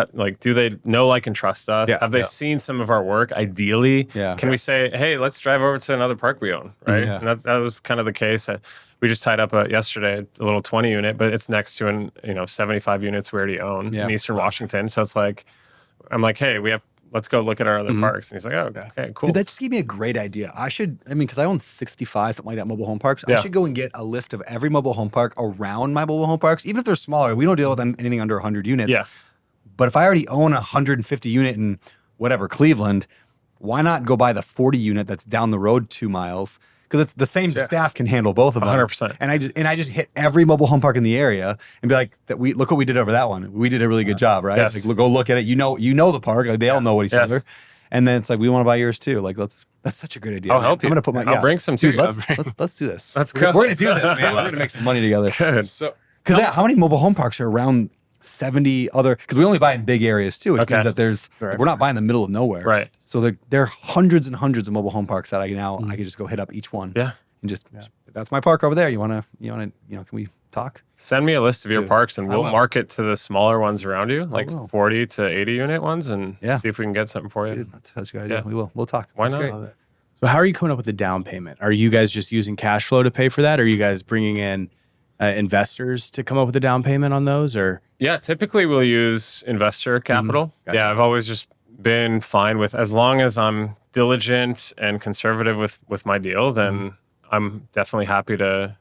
they know, like, and trust us? Yeah. Have they seen some of our work? Ideally, can we say, hey, let's drive over to another park we own, right? Yeah. And that was kind of the case. We just tied up yesterday a little 20 unit, but it's next to 75 units we already own in Eastern Washington. So it's like, I'm like, hey, let's go look at our other parks. And he's like, oh, okay, cool. Dude, that just gave me a great idea. Because I own 65, something like that, mobile home parks. I should go and get a list of every mobile home park around my mobile home parks, even if they're smaller. We don't deal with anything under 100 units. Yeah. But if I already own a 150 unit in whatever, Cleveland, why not go buy the 40 unit that's down the road 2 miles? Because it's the same staff can handle both of them. 100%. And I just hit every mobile home park in the area and be like, look what we did over that one. We did a really good job, right? Yes. Like, go look at it. You know the park. Like, they all know what each other. And then it's like, we want to buy yours too. Like, that's such a good idea. I'll help you. I'm gonna put I'll bring some to dude, you. let's do this. Let's go. We're gonna do this, man. We're gonna make some money together. Good. So, Because how many mobile home parks are around 70 other? Because we only buy in big areas too, which means that we're not buying in the middle of nowhere. Right. So there are hundreds and hundreds of mobile home parks that I can just go hit up each one. Yeah. And just that's my park over there. You wanna can we talk? Send me a list of your parks and we'll will. market to the smaller ones around you, like 40 to 80 unit ones, and see if we can get something for you. Dude, that's a good idea. Yeah. We'll talk. Why That's not? great. So how are you coming up with the down payment? Are you guys just using cash flow to pay for that? Are you guys bringing in investors to come up with a down payment on those? Or Yeah, typically we'll use investor capital. Gotcha. Yeah, I've always just been fine with, as long as I'm diligent and conservative with my deal, then I'm definitely happy to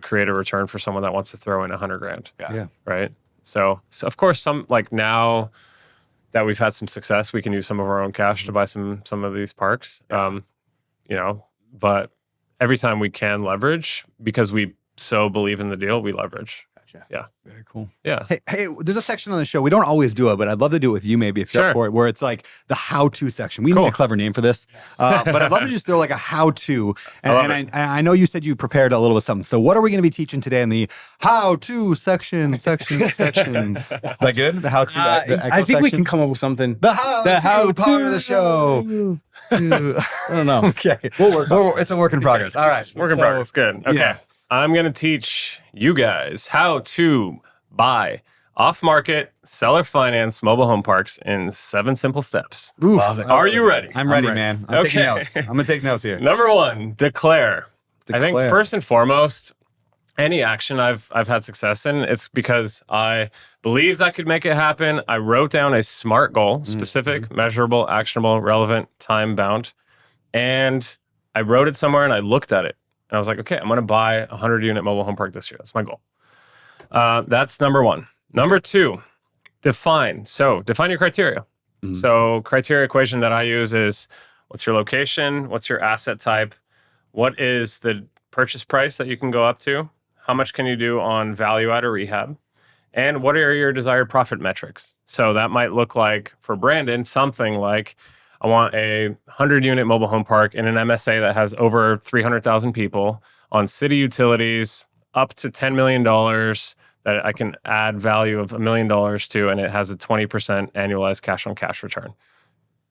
create a return for someone that wants to throw in $100,000. Yeah. Right. So of course, some, like now, that we've had some success. We can use some of our own cash to buy some of these parks. But every time we can leverage, because we so believe in the deal, we leverage. Gotcha. Yeah. Very cool. Yeah. Hey, there's a section on the show. We don't always do it, but I'd love to do it with you maybe if you're up for it, where it's like the how-to section. We need a clever name for this. But I'd love to just throw like a how-to. And I know you said you prepared a little bit something. So what are we going to be teaching today in the how-to section? Is that good? The how-to I think we can come up with something. The how-to part of the show. I don't know. Okay. It's a work in progress. All right. Work in progress. Good. Okay. Yeah. I'm going to teach you guys how to buy off-market seller finance mobile home parks in 7 simple steps. Oof. Are you ready? I'm ready, man. I'm taking Okay. notes. I'm going to take notes here. Number 1, declare. I think Declare. first and foremost, any action I've had success in, it's because I believed I could make it happen. I wrote down a SMART goal, specific, measurable, actionable, relevant, time-bound, and I wrote it somewhere and I looked at it. And I was like, okay, I'm going to buy a 100-unit mobile home park this year. That's my goal. That's number 1. Number 2, define. So define your criteria. So criteria equation that I use is what's your location? What's your asset type? What is the purchase price that you can go up to? How much can you do on value add or rehab? And what are your desired profit metrics? So that might look like, for Brandon, something like, I want a 100-unit mobile home park in an MSA that has over 300,000 people on city utilities, up to $10 million that I can add value of $1 million to, and it has a 20% annualized cash-on-cash return.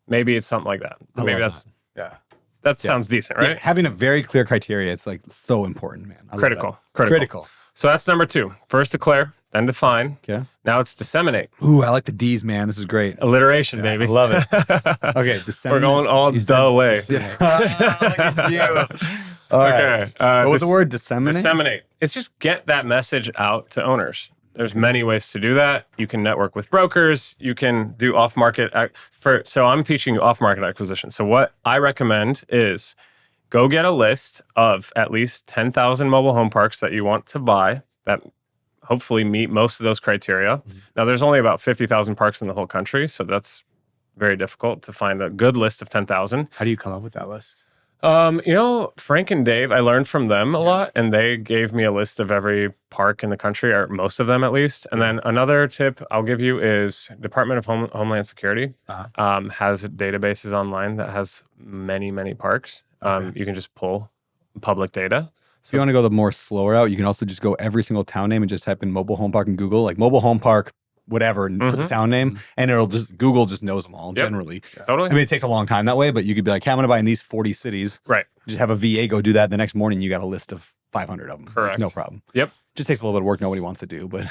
Maybe it's something like that. Maybe that's that sounds decent, right? Yeah, having a very clear criteria, it's like so important, man. I love Critical. that. Critical. So that's number 2. First declare, then define. Okay. Now it's disseminate. Ooh, I like the D's, man. This is great. Alliteration, baby. I love it. Okay, disseminate. We're going all the way. Look at you. All right. Okay. What was the word? Disseminate? Disseminate. It's just get that message out to owners. There's many ways to do that. You can network with brokers. You can do off-market. So I'm teaching you off-market acquisition. So what I recommend is go get a list of at least 10,000 mobile home parks that you want to buy that hopefully meet most of those criteria. Now, there's only about 50,000 parks in the whole country, so that's very difficult to find a good list of 10,000. How do you come up with that list? Frank and Dave, I learned from them a lot, and they gave me a list of every park in the country, or most of them at least. And then another tip I'll give you is Department of Homeland Security has databases online that has many, many parks. You can just pull public data. If you want to go the more slower route, you can also just go every single town name and just type in mobile home park in Google, like mobile home park, whatever, and put the town name, and Google just knows them all generally. Totally. I mean, it takes a long time that way, but you could be like, hey, I'm going to buy in these 40 cities. Right. Just have a VA go do that. The next morning, you got a list of 500 of them. Correct. No problem. Yep. Just takes a little bit of work nobody wants to do, but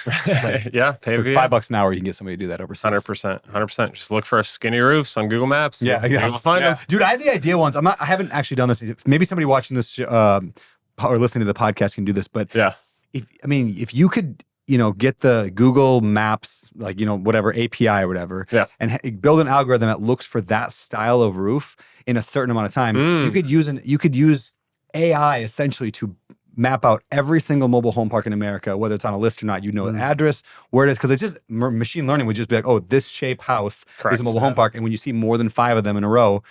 Yeah, pay for the $5 an hour, you can get somebody to do that overseas. 100%. Just look for skinny roofs on Google Maps. Yeah. You'll find them. Dude, I had the idea once. I haven't actually done this. Maybe somebody watching this or listening to the podcast can do this, but Yeah. if you could, get the Google Maps, like, whatever API or whatever, and build an algorithm that looks for that style of roof in a certain amount of time, you could use AI essentially to map out every single mobile home park in America, whether it's on a list or not. The address, where it is, because it's just machine learning would just be like, oh, this shape house is a mobile home park, and when you see more than 5 of them in a row,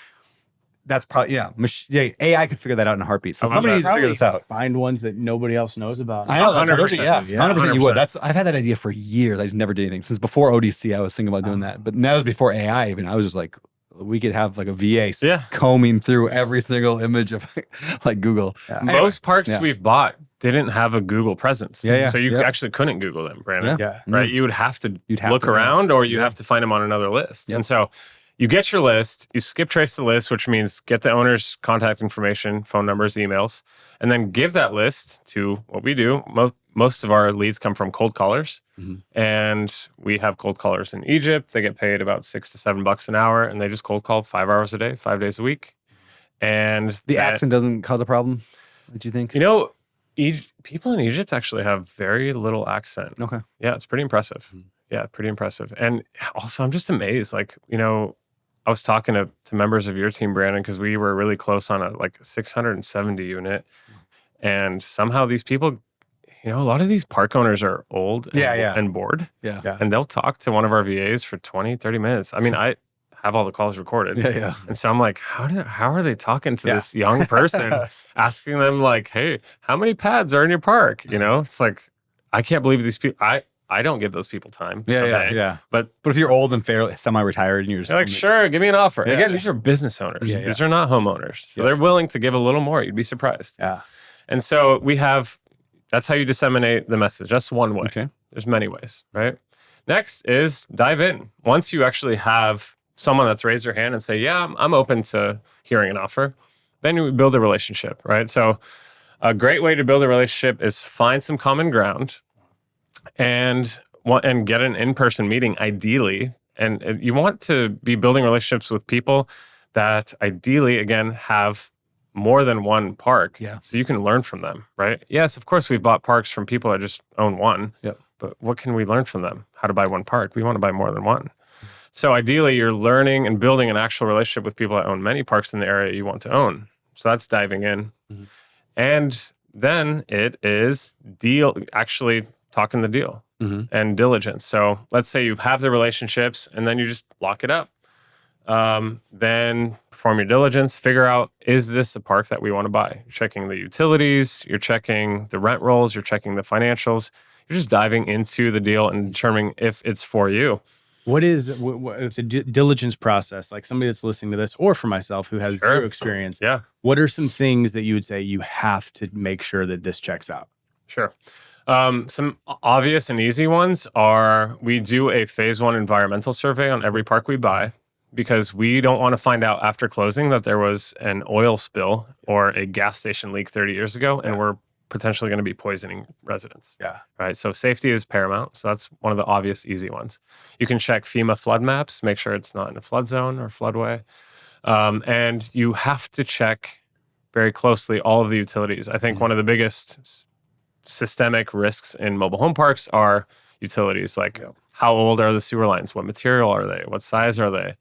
that's probably AI could figure that out in a heartbeat. So somebody needs to figure this out. Find ones that nobody else knows about. I know, 100%. Yeah, 100% you would. I've had that idea for years. I just never did anything. Since before ODC, I was thinking about doing that. But that was before AI even. I was just like, we could have like a VA combing through every single image of like Google. Yeah. Most parks we've bought didn't have a Google presence. So you actually couldn't Google them, Brandon. Right? You would have to look around, or you have to find them on another list. And so you get your list, you skip trace the list, which means get the owner's contact information, phone numbers, emails, and then give that list to what we do. Most of our leads come from cold callers, and we have cold callers in Egypt. They get paid about $6 to $7 an hour, and they just cold call 5 hours a day, 5 days a week. And the accent doesn't cause a problem, do you think? People in Egypt actually have very little accent. Okay. Yeah, it's pretty impressive. Yeah, pretty impressive. And also, I'm just amazed. Like, I was talking to members of your team, Brandon, because we were really close on a 670 unit. And somehow these people, a lot of these park owners are old and bored. Yeah. And they'll talk to one of our VAs for 20, 30 minutes. I mean, I have all the calls recorded. Yeah. And so I'm like, how are they talking to this young person, asking them like, hey, how many pads are in your park? It's like, I can't believe these people. I don't give those people time. Yeah. But if you're old and fairly semi-retired and you're just like, sure, give me an offer. Yeah. Again, these are business owners. Yeah. These are not homeowners. So they're willing to give a little more. You'd be surprised. Yeah. And so that's how you disseminate the message. That's one way. Okay. There's many ways, right? Next is dive in. Once you actually have someone that's raised their hand and say, yeah, I'm open to hearing an offer, then you build a relationship, right? So a great way to build a relationship is find some common ground and get an in-person meeting, ideally. And you want to be building relationships with people that ideally, again, have more than one park. Yeah. So you can learn from them, right? Yes, of course, we've bought parks from people that just own one. Yep. But what can we learn from them? How to buy one park? We want to buy more than one. So ideally, you're learning and building an actual relationship with people that own many parks in the area you want to own. So that's diving in. Mm-hmm. And then it is actually talking the deal and diligence. So let's say you have the relationships and then you just lock it up. Then perform your diligence, figure out, is this a park that we want to buy? You're checking the utilities, you're checking the rent rolls, you're checking the financials. You're just diving into the deal and determining if it's for you. What is the diligence process? Like somebody that's listening to this, or for myself who has zero experience. Yeah. What are some things that you would say you have to make sure that this checks out? Sure. Some obvious and easy ones are we do a phase 1 environmental survey on every park we buy because we don't want to find out after closing that there was an oil spill or a gas station leak 30 years ago and we're potentially going to be poisoning residents. Yeah. Right. So safety is paramount. So that's one of the obvious, easy ones. You can check FEMA flood maps, make sure it's not in a flood zone or floodway. And you have to check very closely all of the utilities. I think one of the biggest systemic risks in mobile home parks are utilities. Like how old are the sewer lines? What material are they? What size are they?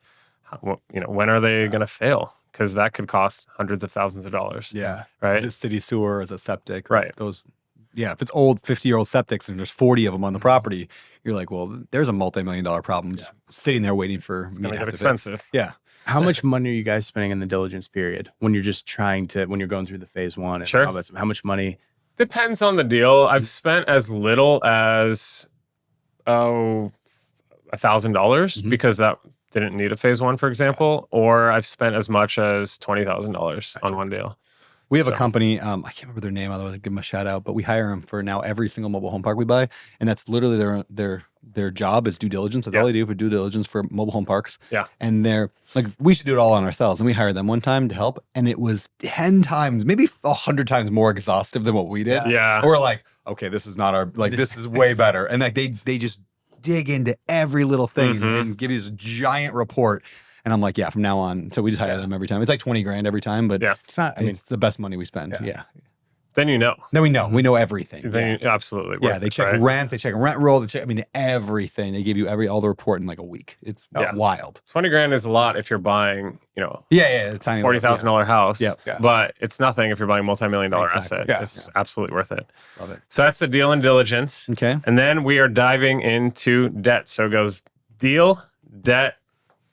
When are they going to fail? Because that could cost hundreds of thousands of dollars. Yeah. Right. Is it city sewer? Is it septic? Right. Those. Yeah. If it's old 50-year-old septics and there's 40 of them on the property, you're like, well, there's a multi-million-dollar problem just sitting there waiting for It's me going to to have get to expensive. fix. Yeah. How much money are you guys spending in the diligence period when you're just when you're going through the phase 1 and Sure. all that stuff? How much money? Depends on the deal. I've spent as little as $1,000 because that didn't need a phase 1, for example, or I've spent as much as $20,000 on one deal. We have a company, I can't remember their name, otherwise I'd give them a shout out, but we hire them for now every single mobile home park we buy. And that's literally their job is due diligence. That's all they do for due diligence for mobile home parks. Yeah. And they're like, we should do it all on ourselves. And we hired them one time to help. And it was 10 times, maybe 100 times more exhaustive than what we did. Yeah. And we're like, okay, this is not our, like, this is way better. And like, they just dig into every little thing and give you this giant report. And I'm like, yeah, from now on. So we just hire them every time. It's like $20,000 every time, but It's not. I mean, it's the best money we spend. Yeah. Then you know. Then we know everything. Then you, absolutely. Yeah, worth they it, check right? rents, they check rent roll, they check, everything. They give you all the report in like a week. It's wild. $20,000 is a lot if you're buying, Yeah, it's tiny. $40,000 house. Yeah. But it's nothing if you're buying a multi-million-dollar Exactly. asset. Yeah. It's absolutely worth it. Love it. So that's the deal and diligence. Okay. And then we are diving into debt. So it goes deal, debt,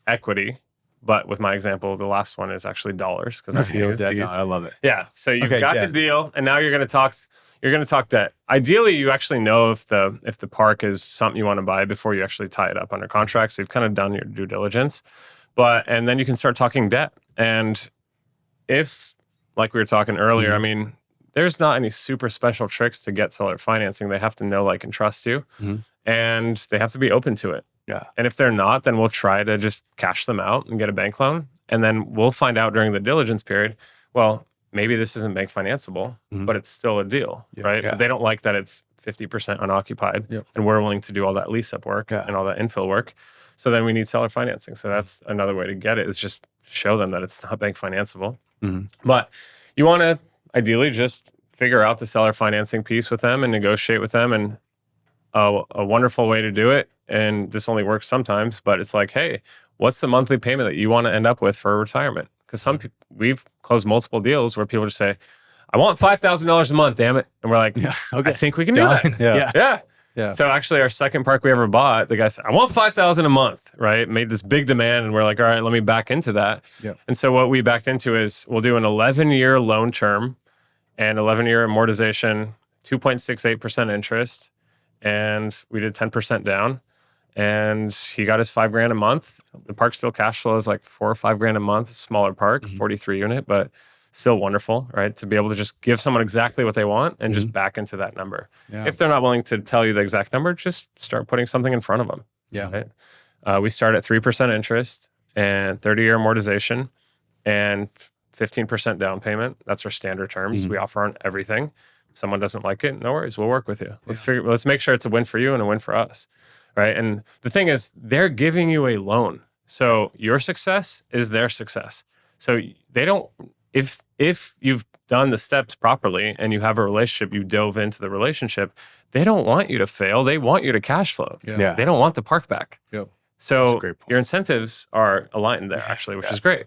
equity. But with my example, the last one is actually dollars because I'm used to use. I love it. Yeah. So you've Okay, got debt. the deal, and now you're going to talk debt. Ideally, you actually know if the park is something you want to buy before you actually tie it up under contract. So you've kind of done your due diligence, and then you can start talking debt. And if, like we were talking earlier, I mean, there's not any super special tricks to get seller financing. They have to know, like, and trust you, and they have to be open to it. Yeah. And if they're not, then we'll try to just cash them out and get a bank loan. And then we'll find out during the diligence period, well, maybe this isn't bank financeable, but it's still a deal, right? Yeah. But they don't like that it's 50% unoccupied and we're willing to do all that lease up work and all that infill work. So then we need seller financing. So that's another way to get it, is just show them that it's not bank financeable. But you want to ideally just figure out the seller financing piece with them and negotiate with them. And a wonderful way to do it, and this only works sometimes, but it's like, hey, what's the monthly payment that you want to end up with for retirement? Because we've closed multiple deals where people just say, I want $5,000 a month, damn it. And we're like, okay. I think we can do that. Yeah. Yeah. So actually our second park we ever bought, the guy said, I want $5,000 a month, right? Made this big demand. And we're like, all right, let me back into that. Yeah. And so what we backed into is we'll do an 11-year loan term and 11-year amortization, 2.68% interest. And we did 10% down. And he got his $5,000 a month. The park still cash flows like $4 or $5,000 a month, smaller park, 43 unit, but still wonderful, right? To be able to just give someone exactly what they want and just back into that number. Yeah. If they're not willing to tell you the exact number, just start putting something in front of them. Yeah. Right? We start at 3% interest and 30-year amortization and 15% down payment. That's our standard terms. We offer on everything. If someone doesn't like it, no worries. We'll work with you. Let's make sure it's a win for you and a win for us. Right. And the thing is, they're giving you a loan. So your success is their success. So they don't, if you've done the steps properly and you have a relationship, you dove into the relationship, they don't want you to fail. They want you to cash flow. Yeah. They don't want the park back. Yep. So your incentives are aligned there actually, which is great.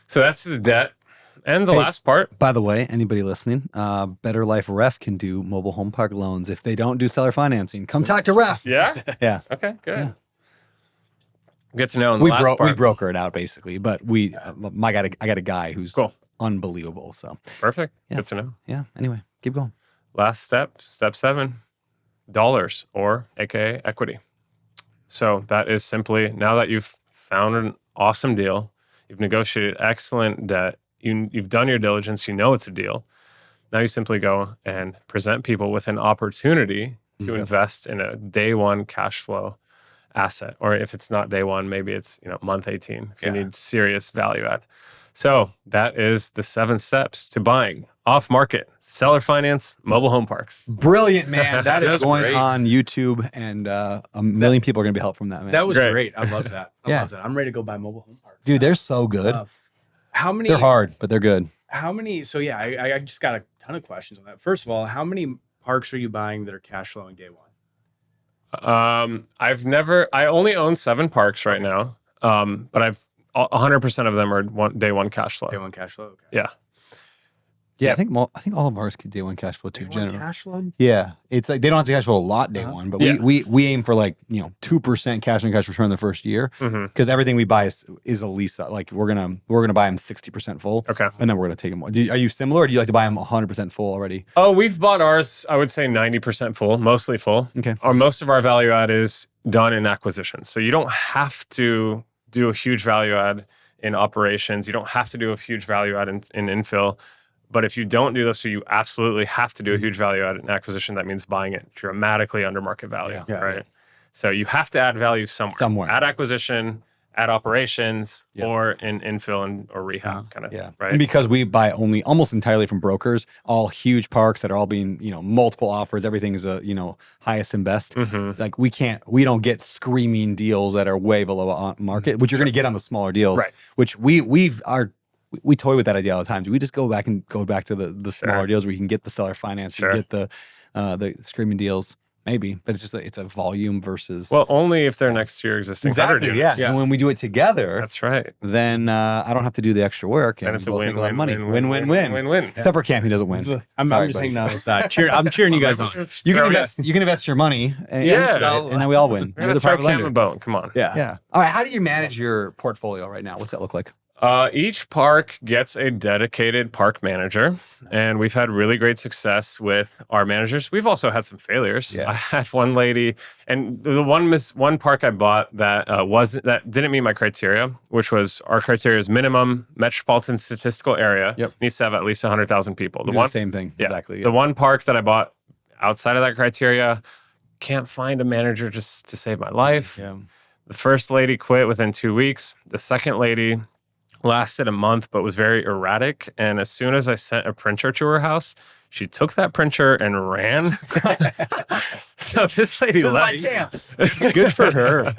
So that's the debt. And the last part. By the way, anybody listening, Better Life Ref can do mobile home park loans if they don't do seller financing. Come talk to Ref. Yeah? Yeah. Okay, good. Yeah. Get to know in the last part. We broker it out basically, but I got a guy who's unbelievable. So Perfect. Good to know. yeah. Anyway, keep going. Last step 7, dollars or AKA equity. So that is simply now that you've found an awesome deal, you've negotiated excellent debt, you've done your diligence, you know it's a deal. Now you simply go and present people with an opportunity to invest in a day one cash flow asset. Or if it's not day one, maybe it's month 18 if you need serious value add. So that is the 7 steps to buying off market, seller finance, mobile home parks. Brilliant, man. That is going great. on YouTube, and a million people are going to be helped from that, man. That was Great. great. I love that. I love that. I'm ready to go buy mobile home park. Dude, they're so good. How many? They're hard, but they're good. How many? So yeah, I just got a ton of questions on that. First of all, how many parks are you buying that are cash flowing day one? I only own 7 parks right now. But 100% of them are day one cash flow. Day one cash flow. Okay. Yeah. Yeah, I think all of ours could day one cash flow too. Day one Generally, cash flow. yeah, it's like they don't have to cash flow a lot day one, but we aim for like 2% cash on cash return the first year because everything we buy is a lease. Like we're gonna buy them 60% full. Okay. And then we're gonna take them. Are you similar? Or do you like to buy them 100% full already? Oh, we've bought ours, I would say 90% full, mostly full. Okay. Or most of our value add is done in acquisitions. So you don't have to do a huge value add in operations. You don't have to do a huge value add in infill. But if you don't do this, so you absolutely have to do a huge value add in acquisition. That means buying it dramatically under market value, right? Yeah. So you have to add value somewhere. At acquisition, at operations, or in infill or rehab kind of thing, right? And because we buy almost entirely from brokers, all huge parks that are all being, multiple offers, everything is a, highest and best. Like we don't get screaming deals that are way below market, which you're going to get on the smaller deals, which we toy with that idea all the time. Do we just go back to the smaller deals where you can get the seller finance, you get the screaming deals? Maybe, but it's a volume versus. Well, only if they're next to your existing 100 units. Yeah. And when we do it together, that's right. Then I don't have to do the extra work, and it's a make a lot of money. Win-win. Except for camping doesn't win. I'm just hanging on the side. I'm cheering you guys on. You can invest your money, and then we all win. You're the private lender. Boat. Come on. Yeah. All right. How do you manage your portfolio right now? What's that look like? Each park gets a dedicated park manager, and we've had really great success with our managers. We've also had some failures. I had one lady, and the one park I bought that didn't meet my criteria, which was our criteria is minimum metropolitan statistical area needs to have at least 100,000 people. The same thing, exactly. The one park that I bought outside of that criteria, can't find a manager just to save my life. Yeah. The first lady quit within 2 weeks. The second lady lasted a month, but was very erratic. And as soon as I sent a printer to her house, she took that printer and ran. So this lady left. This is my chance. Good for her.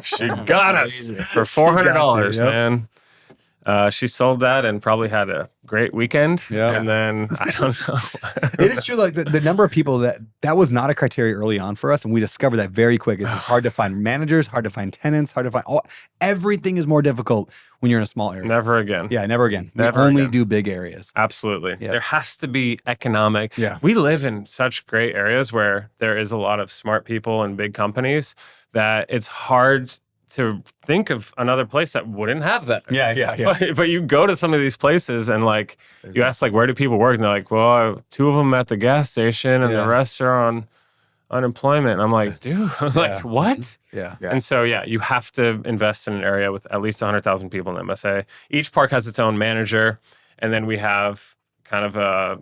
She got us for $400, man. She sold that and probably had a great weekend. Yeah. And then I don't know. It is true. Like the number of people that was not a criteria early on for us. And we discovered that very quick. It's hard to find managers, hard to find tenants, hard to find everything is more difficult when you're in a small area. Never again. Yeah, never again. Never we only again. do big areas. Absolutely. Yeah. There has to be economic. Yeah. We live in such great areas where there is a lot of smart people and big companies that it's hard to think of another place that wouldn't have that. Yeah. But you go to some of these places and like you ask like, where do people work? And they're like, well, 2 of them at the gas station and the rest are on unemployment. And I'm like, dude, like what? Yeah. And so, you have to invest in an area with at least 100,000 people in MSA. Each park has its own manager. And then we have kind of a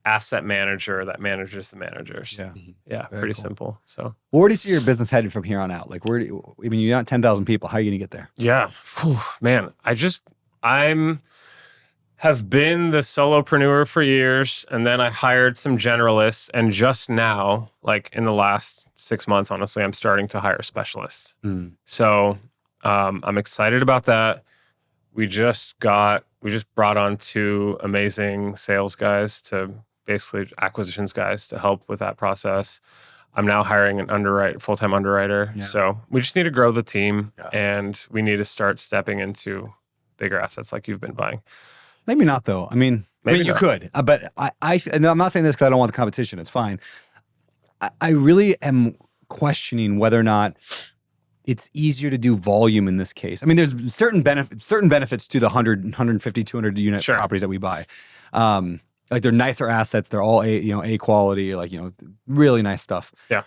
asset manager that manages the managers. Yeah. Pretty simple. So Where do you see your business headed from here on out? Like you're not 10,000 people. How are you going to get there? yeah, Whew, man, have been the solopreneur for years. And then I hired some generalists. And just now, like in the last 6 months, honestly, I'm starting to hire specialists. So I'm excited about that. We just brought on 2 amazing sales guys basically acquisitions guys to help with that process. I'm now hiring an full-time underwriter. Yeah. So we just need to grow the team and we need to start stepping into bigger assets like you've been buying. Maybe not though. I mean you not. could, but and I'm not saying this because I don't want the competition. It's fine. I really am questioning whether or not it's easier to do volume in this case. I mean, there's certain benefits to the 100, 150, 200 unit properties that we buy. Like they're nicer assets. They're all A quality, like, really nice stuff. Yeah.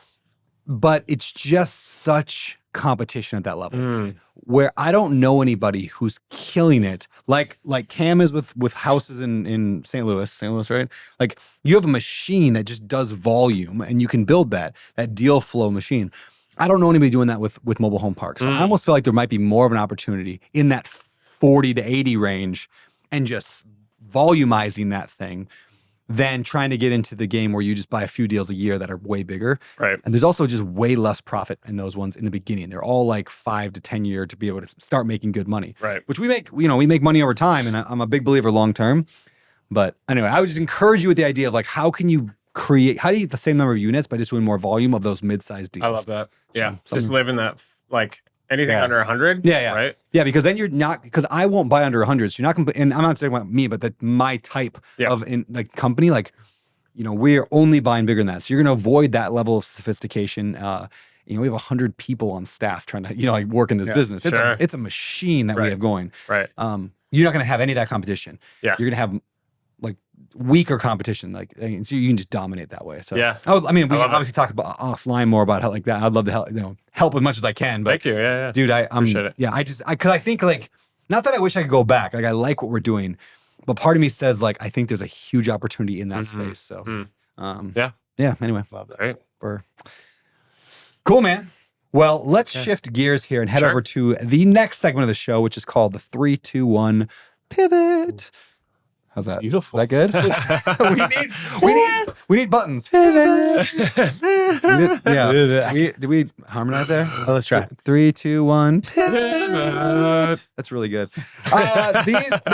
But it's just such competition at that level where I don't know anybody who's killing it. Like Cam is with houses in St. Louis, right? Like you have a machine that just does volume and you can build that deal flow machine. I don't know anybody doing that with mobile home parks. So I almost feel like there might be more of an opportunity in that 40 to 80 range and just volumizing that thing than trying to get into the game where you just buy a few deals a year that are way bigger. Right. And there's also just way less profit in those ones in the beginning. They're all like 5 to 10 year to be able to start making good money. Right. Which we make money over time. And I'm a big believer long term. But anyway, I would just encourage you with the idea of like, how do you get the same number of units by just doing more volume of those mid-sized deals? I love that. Yeah. So, just live in that, like anything under 100. Yeah. Right. Yeah. Because then you're not, because I won't buy under 100. So you're not going to, and I'm not saying about me, but my type of company, like, we're only buying bigger than that. So you're going to avoid that level of sophistication. We have 100 people on staff trying to, work in this business. It's a machine that we have going. Right. You're not going to have any of that competition. Yeah. You're going to have like weaker competition. Like, so you can just dominate that way. So yeah. we can obviously talk about offline more about how like that. I'd love to help as much as I can. But thank you. Yeah. Dude, I appreciate it. Yeah. Because I think like, not that I wish I could go back. Like I like what we're doing, but part of me says like, I think there's a huge opportunity in that space. So, anyway. Love that. Right. Cool, man. Well, let's shift gears here and head over to the next segment of the show, which is called the 3, 2, 1 pivot. How's that? Beautiful. Is that good? we need buttons. Pivot. Did we harmonize there? Oh, let's try. 3, 2, 1 pivot. That's really good.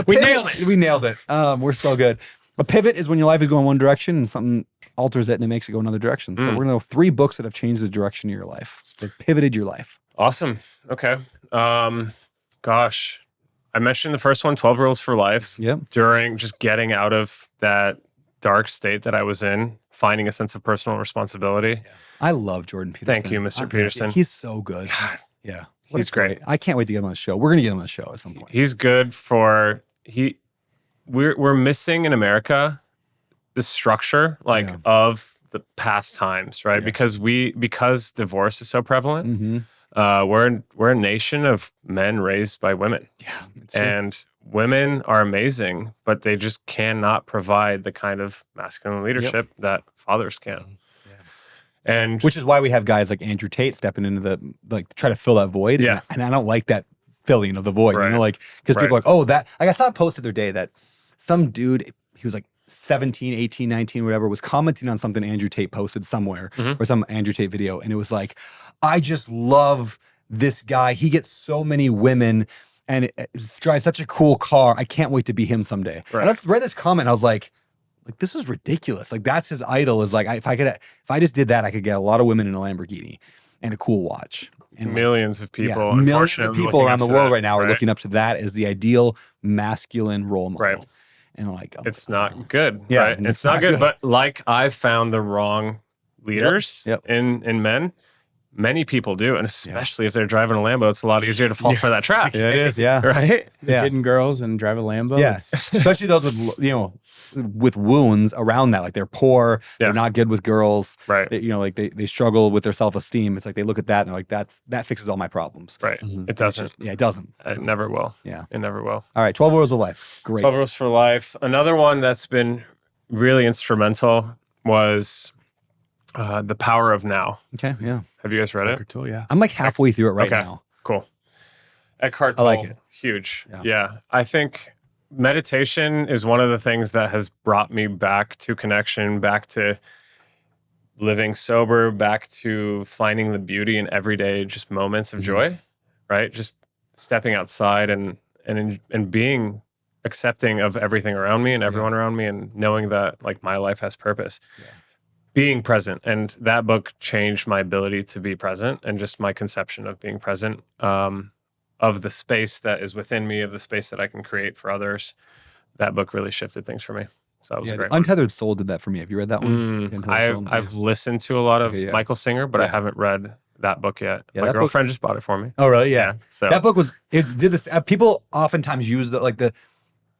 We nailed it. We nailed it. We're so good. A pivot is when your life is going one direction and something alters it and it makes it go another direction. So we're going to know 3 books that have changed the direction of your life. They've pivoted your life. Awesome. Okay. Gosh. I mentioned the first one, 12 Rules for Life. Yep. During just getting out of that dark state that I was in, finding a sense of personal responsibility. Yeah. I love Jordan Peterson. Thank you, Mr. Peterson. He's so good. God. Yeah. He's great. I can't wait to get him on the show. We're going to get him on the show at some point. He's good for we're missing in America the structure of the past times, right? Yeah. Because divorce is so prevalent. Mm-hmm. We're a nation of men raised by women. Yeah. And women are amazing, but they just cannot provide the kind of masculine leadership that fathers can. Yeah. And which is why we have guys like Andrew Tate stepping into try to fill that void. Yeah. And I don't like that filling of the void, Right. Because people are like, oh, that, I saw a post the other day that some dude, he was like 17, 18, 19, whatever, was commenting on something Andrew Tate posted somewhere or some Andrew Tate video. And it was like, I just love this guy. He gets so many women and it drives such a cool car. I can't wait to be him someday. Right. And I read this comment. I was like, this is ridiculous. Like that's his idol. Is like if I just did that, I could get a lot of women in a Lamborghini and a cool watch. And Millions of people, yeah, millions of people around the world right now are right? looking up to that as the ideal masculine role model. Right. And I'm like, It's not good, Yeah, right? It's not good. But like I've found the wrong leaders Yep. in men. Many people do, and especially if they're driving a Lambo, it's a lot easier to fall for that trap. Yeah, it is. Yeah. Right? Yeah. Hitting girls and drive a Lambo. Yeah. It's- Especially those with, with wounds around that. Like they're poor, Yeah. they're not good with girls. Right. They, like they struggle with their self-esteem. It's like they look at that and they're like, that fixes all my problems. Right. Mhm. It doesn't. It doesn't. It never will. Yeah. It never will. All right. 12 Rules of Life. Great. 12 Rules for Life. Another one that's been really instrumental was The Power of Now. Okay. Yeah. Have you guys read it? Eckhart Tolle, yeah. I'm like halfway through it right Okay. now. Cool. Eckhart I Tolle, like it. huge. Yeah. Yeah. I think meditation is one of the things that has brought me back to connection, back to living sober, back to finding the beauty in everyday just moments of joy, right? Just stepping outside and being accepting of everything around me and everyone around me and knowing that like my life has purpose. Being present. And that book changed my ability to be present and just my conception of being present, of the space that is within me, of the space that I can create for others. That book really shifted things for me. So that was a great one. Untethered Soul did that for me. Have you read that one? Untethered Soul? I've listened to a lot of Okay, yeah. Michael Singer, but I Yeah. haven't read that book yet. Yeah, My that book- girlfriend just bought it for me. Oh, really? Yeah. So That book it did this. People oftentimes use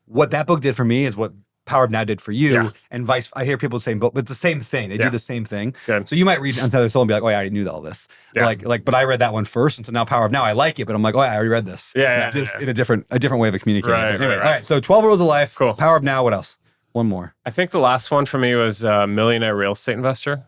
what that book did for me is what Power of Now did for you, Yeah. and I hear people saying, but it's the same thing. They do Yeah. the same thing. Good. So you might read Untethered Soul and be like, oh, yeah, I already knew all this. Yeah. But I read that one first, and so now Power of Now, I like it, but I'm like, oh, yeah, I already read this. Yeah, Just yeah. in a different way of communicating. Right, But anyway, right. all right. So 12 Rules of Life. Cool. Power of Now. What else? One more. I think the last one for me was Millionaire Real Estate Investor.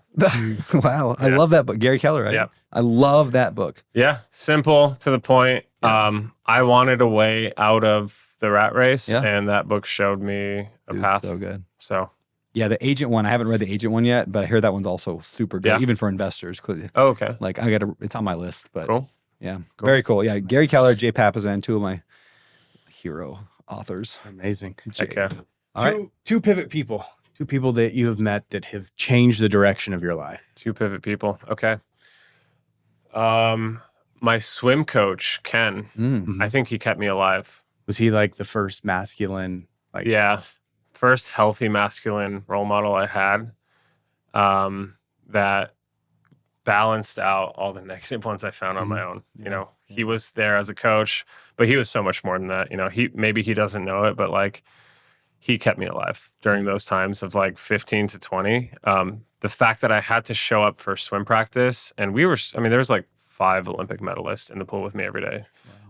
Wow, I love that book. Gary Keller, right? Yeah. I love that book. Yeah, simple to the point. I wanted a way out of the rat race, Yeah. and that book showed me a Dude, path. so good. So, Yeah, the agent one. I haven't read the agent one yet, but I hear that one's also super good, Yeah. even for investors. oh, okay, Like it's on my list. But cool. yeah, very cool. Yeah, Gary Keller, Jay Papasan, two of my hero authors. Amazing. Heck yeah. All right. Two pivot people. Two people that you have met that have changed the direction of your life. Two pivot people. Okay. My swim coach, Ken, Mm. I think he kept me alive. Was he like the first masculine? Like, Yeah. First healthy masculine role model I had, that balanced out all the negative ones I found on my own. You know, he was there as a coach, but he was so much more than that. You know, maybe he doesn't know it, but like he kept me alive during those times of like 15 to 20. The fact that I had to show up for swim practice, and there was like 5 Olympic medalists in the pool with me every day,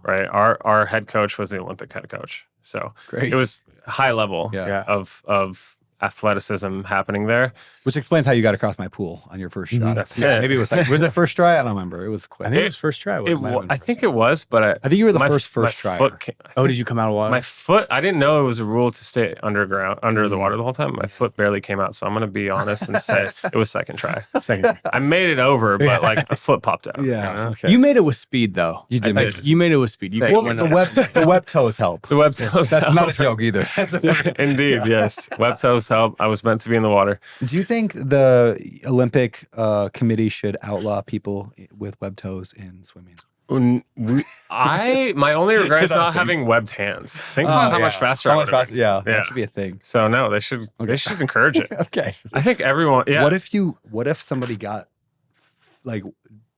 right? Our head coach was the Olympic head coach. So Great. it was high level Yeah. of athleticism happening there. Which explains how you got across my pool on your first shot. That's Yeah, it. maybe it was like, was it first try? I don't remember. It was quick. I think it was first try. Wasn't it? I think it was, but I think you were the my first my tryer. foot ca- Oh, did you come out of water? My foot, I didn't know it was a rule to stay under the water the whole time. My foot barely came out. So I'm going to be honest and say it was second try. Second. I made it over, but like a foot popped out. Yeah. you know? Okay. You made it with speed, though. You did I make did. it. You made it with speed. You Thank Well, went the web toes help. The web toes That's help. not a joke either. That's Indeed, yes. Web toes help. I was meant to be in the water. Do you think the Olympic committee should outlaw people with web toes in swimming? My only regret is Is that a not thing? having webbed hands. Think about how much faster I How much would have faster? been. Yeah, Yeah. that should be a thing. So no, they should encourage it. Okay. I think everyone. Yeah. What if somebody got like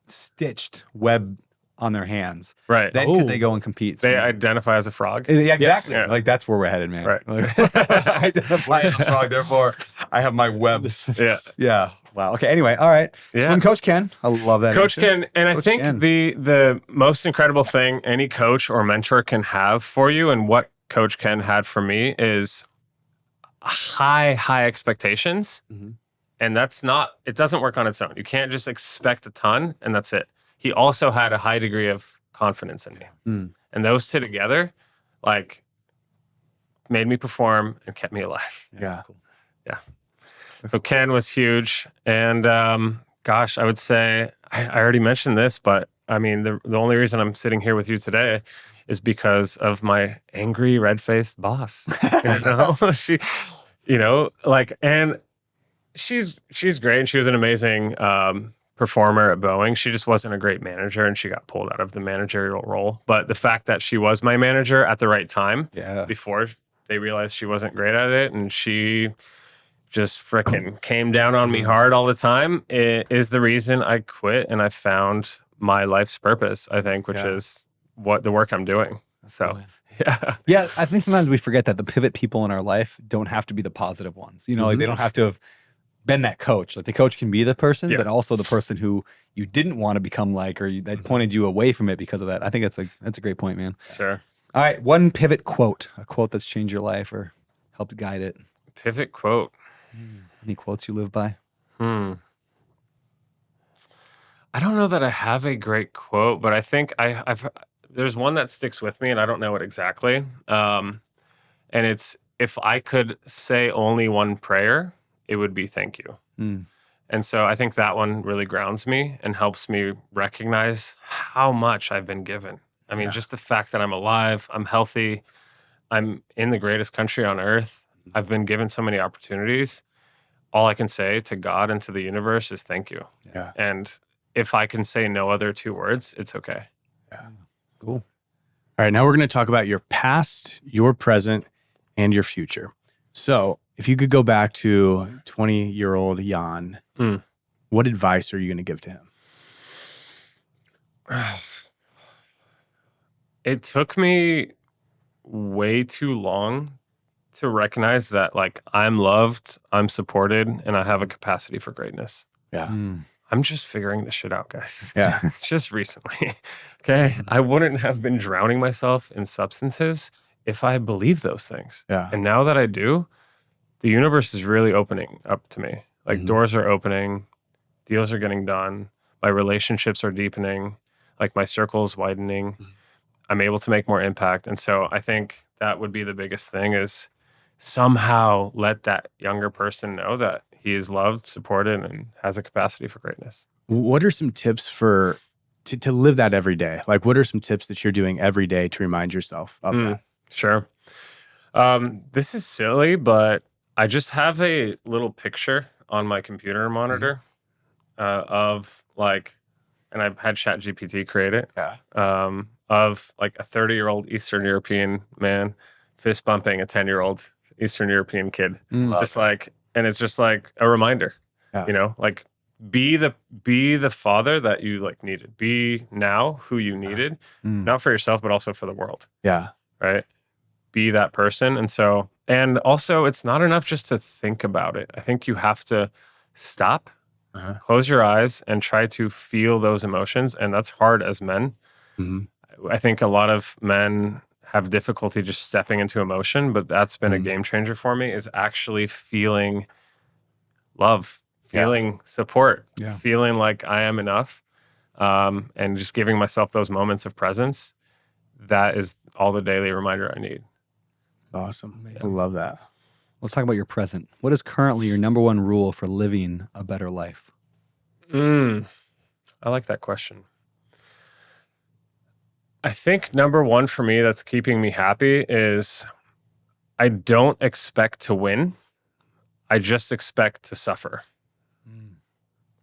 stitched web on their hands? Right. Then Oh. could they go and compete? They swimming? identify as a frog. Yeah, exactly. Yeah. Like that's where we're headed, man. Right. Like, I identify as a frog, therefore I have my webs. Yeah. Yeah. Wow. Okay. Anyway, all right. Yeah. Swim coach Ken. I love that. Coach answer. Ken, and I Coach think Ken. the most incredible thing any coach or mentor can have for you, and what Coach Ken had for me, is high expectations. Mhm. And it doesn't work on its own. You can't just expect a ton and that's it. He also had a high degree of confidence in me. Mm. And those two together, like, made me perform and kept me alive. Yeah. So Ken was huge. And gosh, I would say, I already mentioned this, but I mean, the only reason I'm sitting here with you today is because of my angry, red-faced boss. You know, she, you know, like, and she's great, and she was an amazing performer at Boeing. She just wasn't a great manager, and she got pulled out of the managerial role. But the fact that she was my manager at the right time, before they realized she wasn't great at it, and she just frickin' came down on me hard all the time, it is the reason I quit and I found my life's purpose, I think, which is what the work I'm doing. So, yeah. I think sometimes we forget that the pivot people in our life don't have to be the positive ones. You know, like they don't have to have been that coach. Like the coach can be the person, but also the person who you didn't want to become like, or that pointed you away from it because of that. I think that's a great point, man. Sure. All right, one pivot quote, a quote that's changed your life or helped guide it. Pivot quote. Any quotes you live by? I don't know that I have a great quote, but I think there's one that sticks with me, and I don't know it exactly. And it's, if I could say only one prayer, it would be thank you. And so I think that one really grounds me and helps me recognize how much I've been given. I mean, just the fact that I'm alive, I'm healthy, I'm in the greatest country on earth. I've been given so many opportunities. All I can say to God and to the universe is thank you. Yeah. And if I can say no other two words, it's okay. Yeah. Cool. All right, now we're going to talk about your past, your present, and your future. So if you could go back to 20-year-old Jan, what advice are you going to give to him? It took me way too long to recognize that, like, I'm loved, I'm supported, and I have a capacity for greatness. Yeah. I'm just figuring this shit out, guys. Yeah. Just recently. Okay. I wouldn't have been drowning myself in substances if I believed those things. Yeah. And now that I do, the universe is really opening up to me. Like doors are opening, deals are getting done, my relationships are deepening, like my circle is widening. I'm able to make more impact. And so I think that would be the biggest thing, is somehow let that younger person know that he is loved, supported, and has a capacity for greatness. What are some tips for to live that every day? Like, what are some tips that you're doing every day to remind yourself of that? Sure. This is silly, but I just have a little picture on my computer monitor of, like, and I've had ChatGPT create it, of like a 30-year-old Eastern European man fist bumping a 10-year-old Eastern European kid. Just like, and it's just like a reminder, you know, like, be the father that you like needed. Be now who you needed, not for yourself, but also for the world. Yeah. Right. Be that person. And so, and also, it's not enough just to think about it. I think you have to stop, close your eyes, and try to feel those emotions. And that's hard as men. I think a lot of men have difficulty just stepping into emotion, but that's been a game changer for me, is actually feeling love, feeling support, feeling like I am enough, and just giving myself those moments of presence. That is all the daily reminder I need. Awesome. Amazing. I love that. Let's talk about your present. What is currently your number one rule for living a better life? I like that question. I think number one for me that's keeping me happy is I don't expect to win. I just expect to suffer.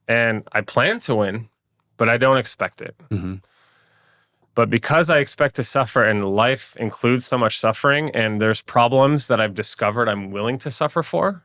And I plan to win, but I don't expect it. But because I expect to suffer, and life includes so much suffering, and there's problems that I've discovered I'm willing to suffer for,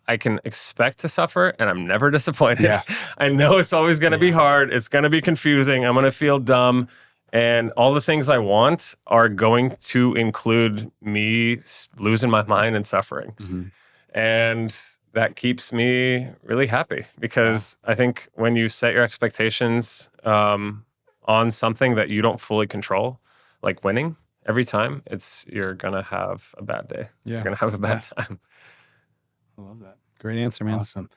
I can expect to suffer, and I'm never disappointed. I know it's always going to be hard. It's going to be confusing. I'm going to feel dumb. And all the things I want are going to include me losing my mind and suffering. And that keeps me really happy, because I think when you set your expectations on something that you don't fully control, like winning every time, you're going to have a bad day. You're going to have a bad time. I love that. Great answer, man. Awesome.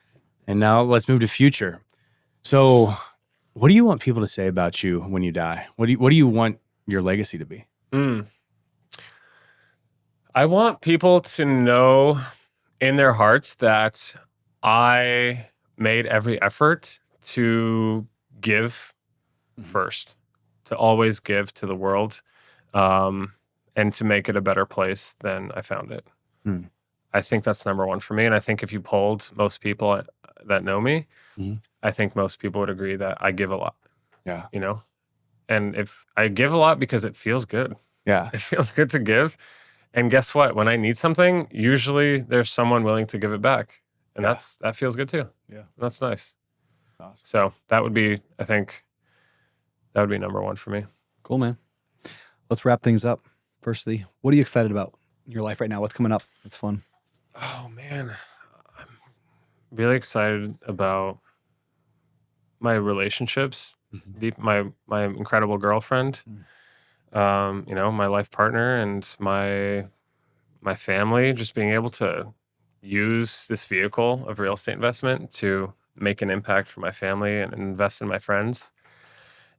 And now let's move to future. So what do you want people to say about you when you die? What do you want your legacy to be? I want people to know in their hearts that I made every effort to give first. to always give to the world, and to make it a better place than I found it. I think that's number one for me. And I think if you polled most people that know me, I think most people would agree that I give a lot. Yeah. You know, and if I give a lot because it feels good. Yeah. It feels good to give. And guess what? When I need something, usually there's someone willing to give it back. And that feels good too. Yeah. That's nice. Awesome. So that would be, I think, that would be number one for me. Cool, man. Let's wrap things up. Firstly, what are you excited about in your life right now? What's coming up? It's fun. Oh man, I'm really excited about my relationships, my incredible girlfriend, you know, my life partner, and my family. Just being able to use this vehicle of real estate investment to make an impact for my family and invest in my friends,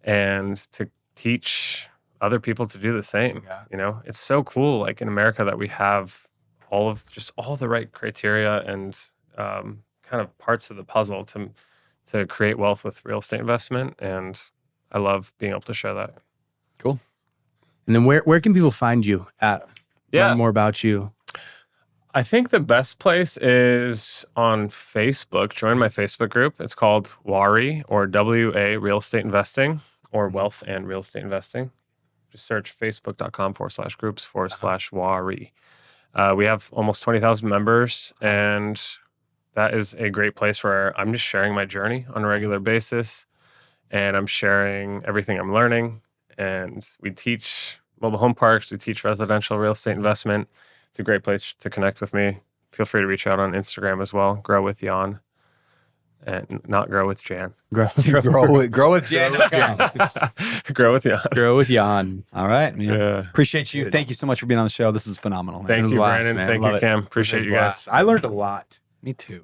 and to teach other people to do the same. Yeah. You know, it's so cool, like in America, that we have all the right criteria and kind of parts of the puzzle to create wealth with real estate investment. And I love being able to share that. Cool. And then where can people find you at? Learn more about you. I think the best place is on Facebook. Join my Facebook group. It's called WARI, or WA Real Estate Investing, or Wealth and Real Estate Investing. Just search facebook.com/groups/WARI. We have almost 20,000 members, and that is a great place where I'm just sharing my journey on a regular basis, and I'm sharing everything I'm learning. And we teach mobile home parks, we teach residential real estate investment. It's a great place to connect with me. Feel free to reach out on Instagram as well. Grow with Jan, and not grow with Jan. Grow with Jan. Grow with Jan. Grow with Jan. All right, man. Yeah. Appreciate you. Thank you so much for being on the show. This is phenomenal, man. Thank you, blast, Brandon. man. Thank Love you, it. Cam. Appreciate you guys. I learned a lot. Me too.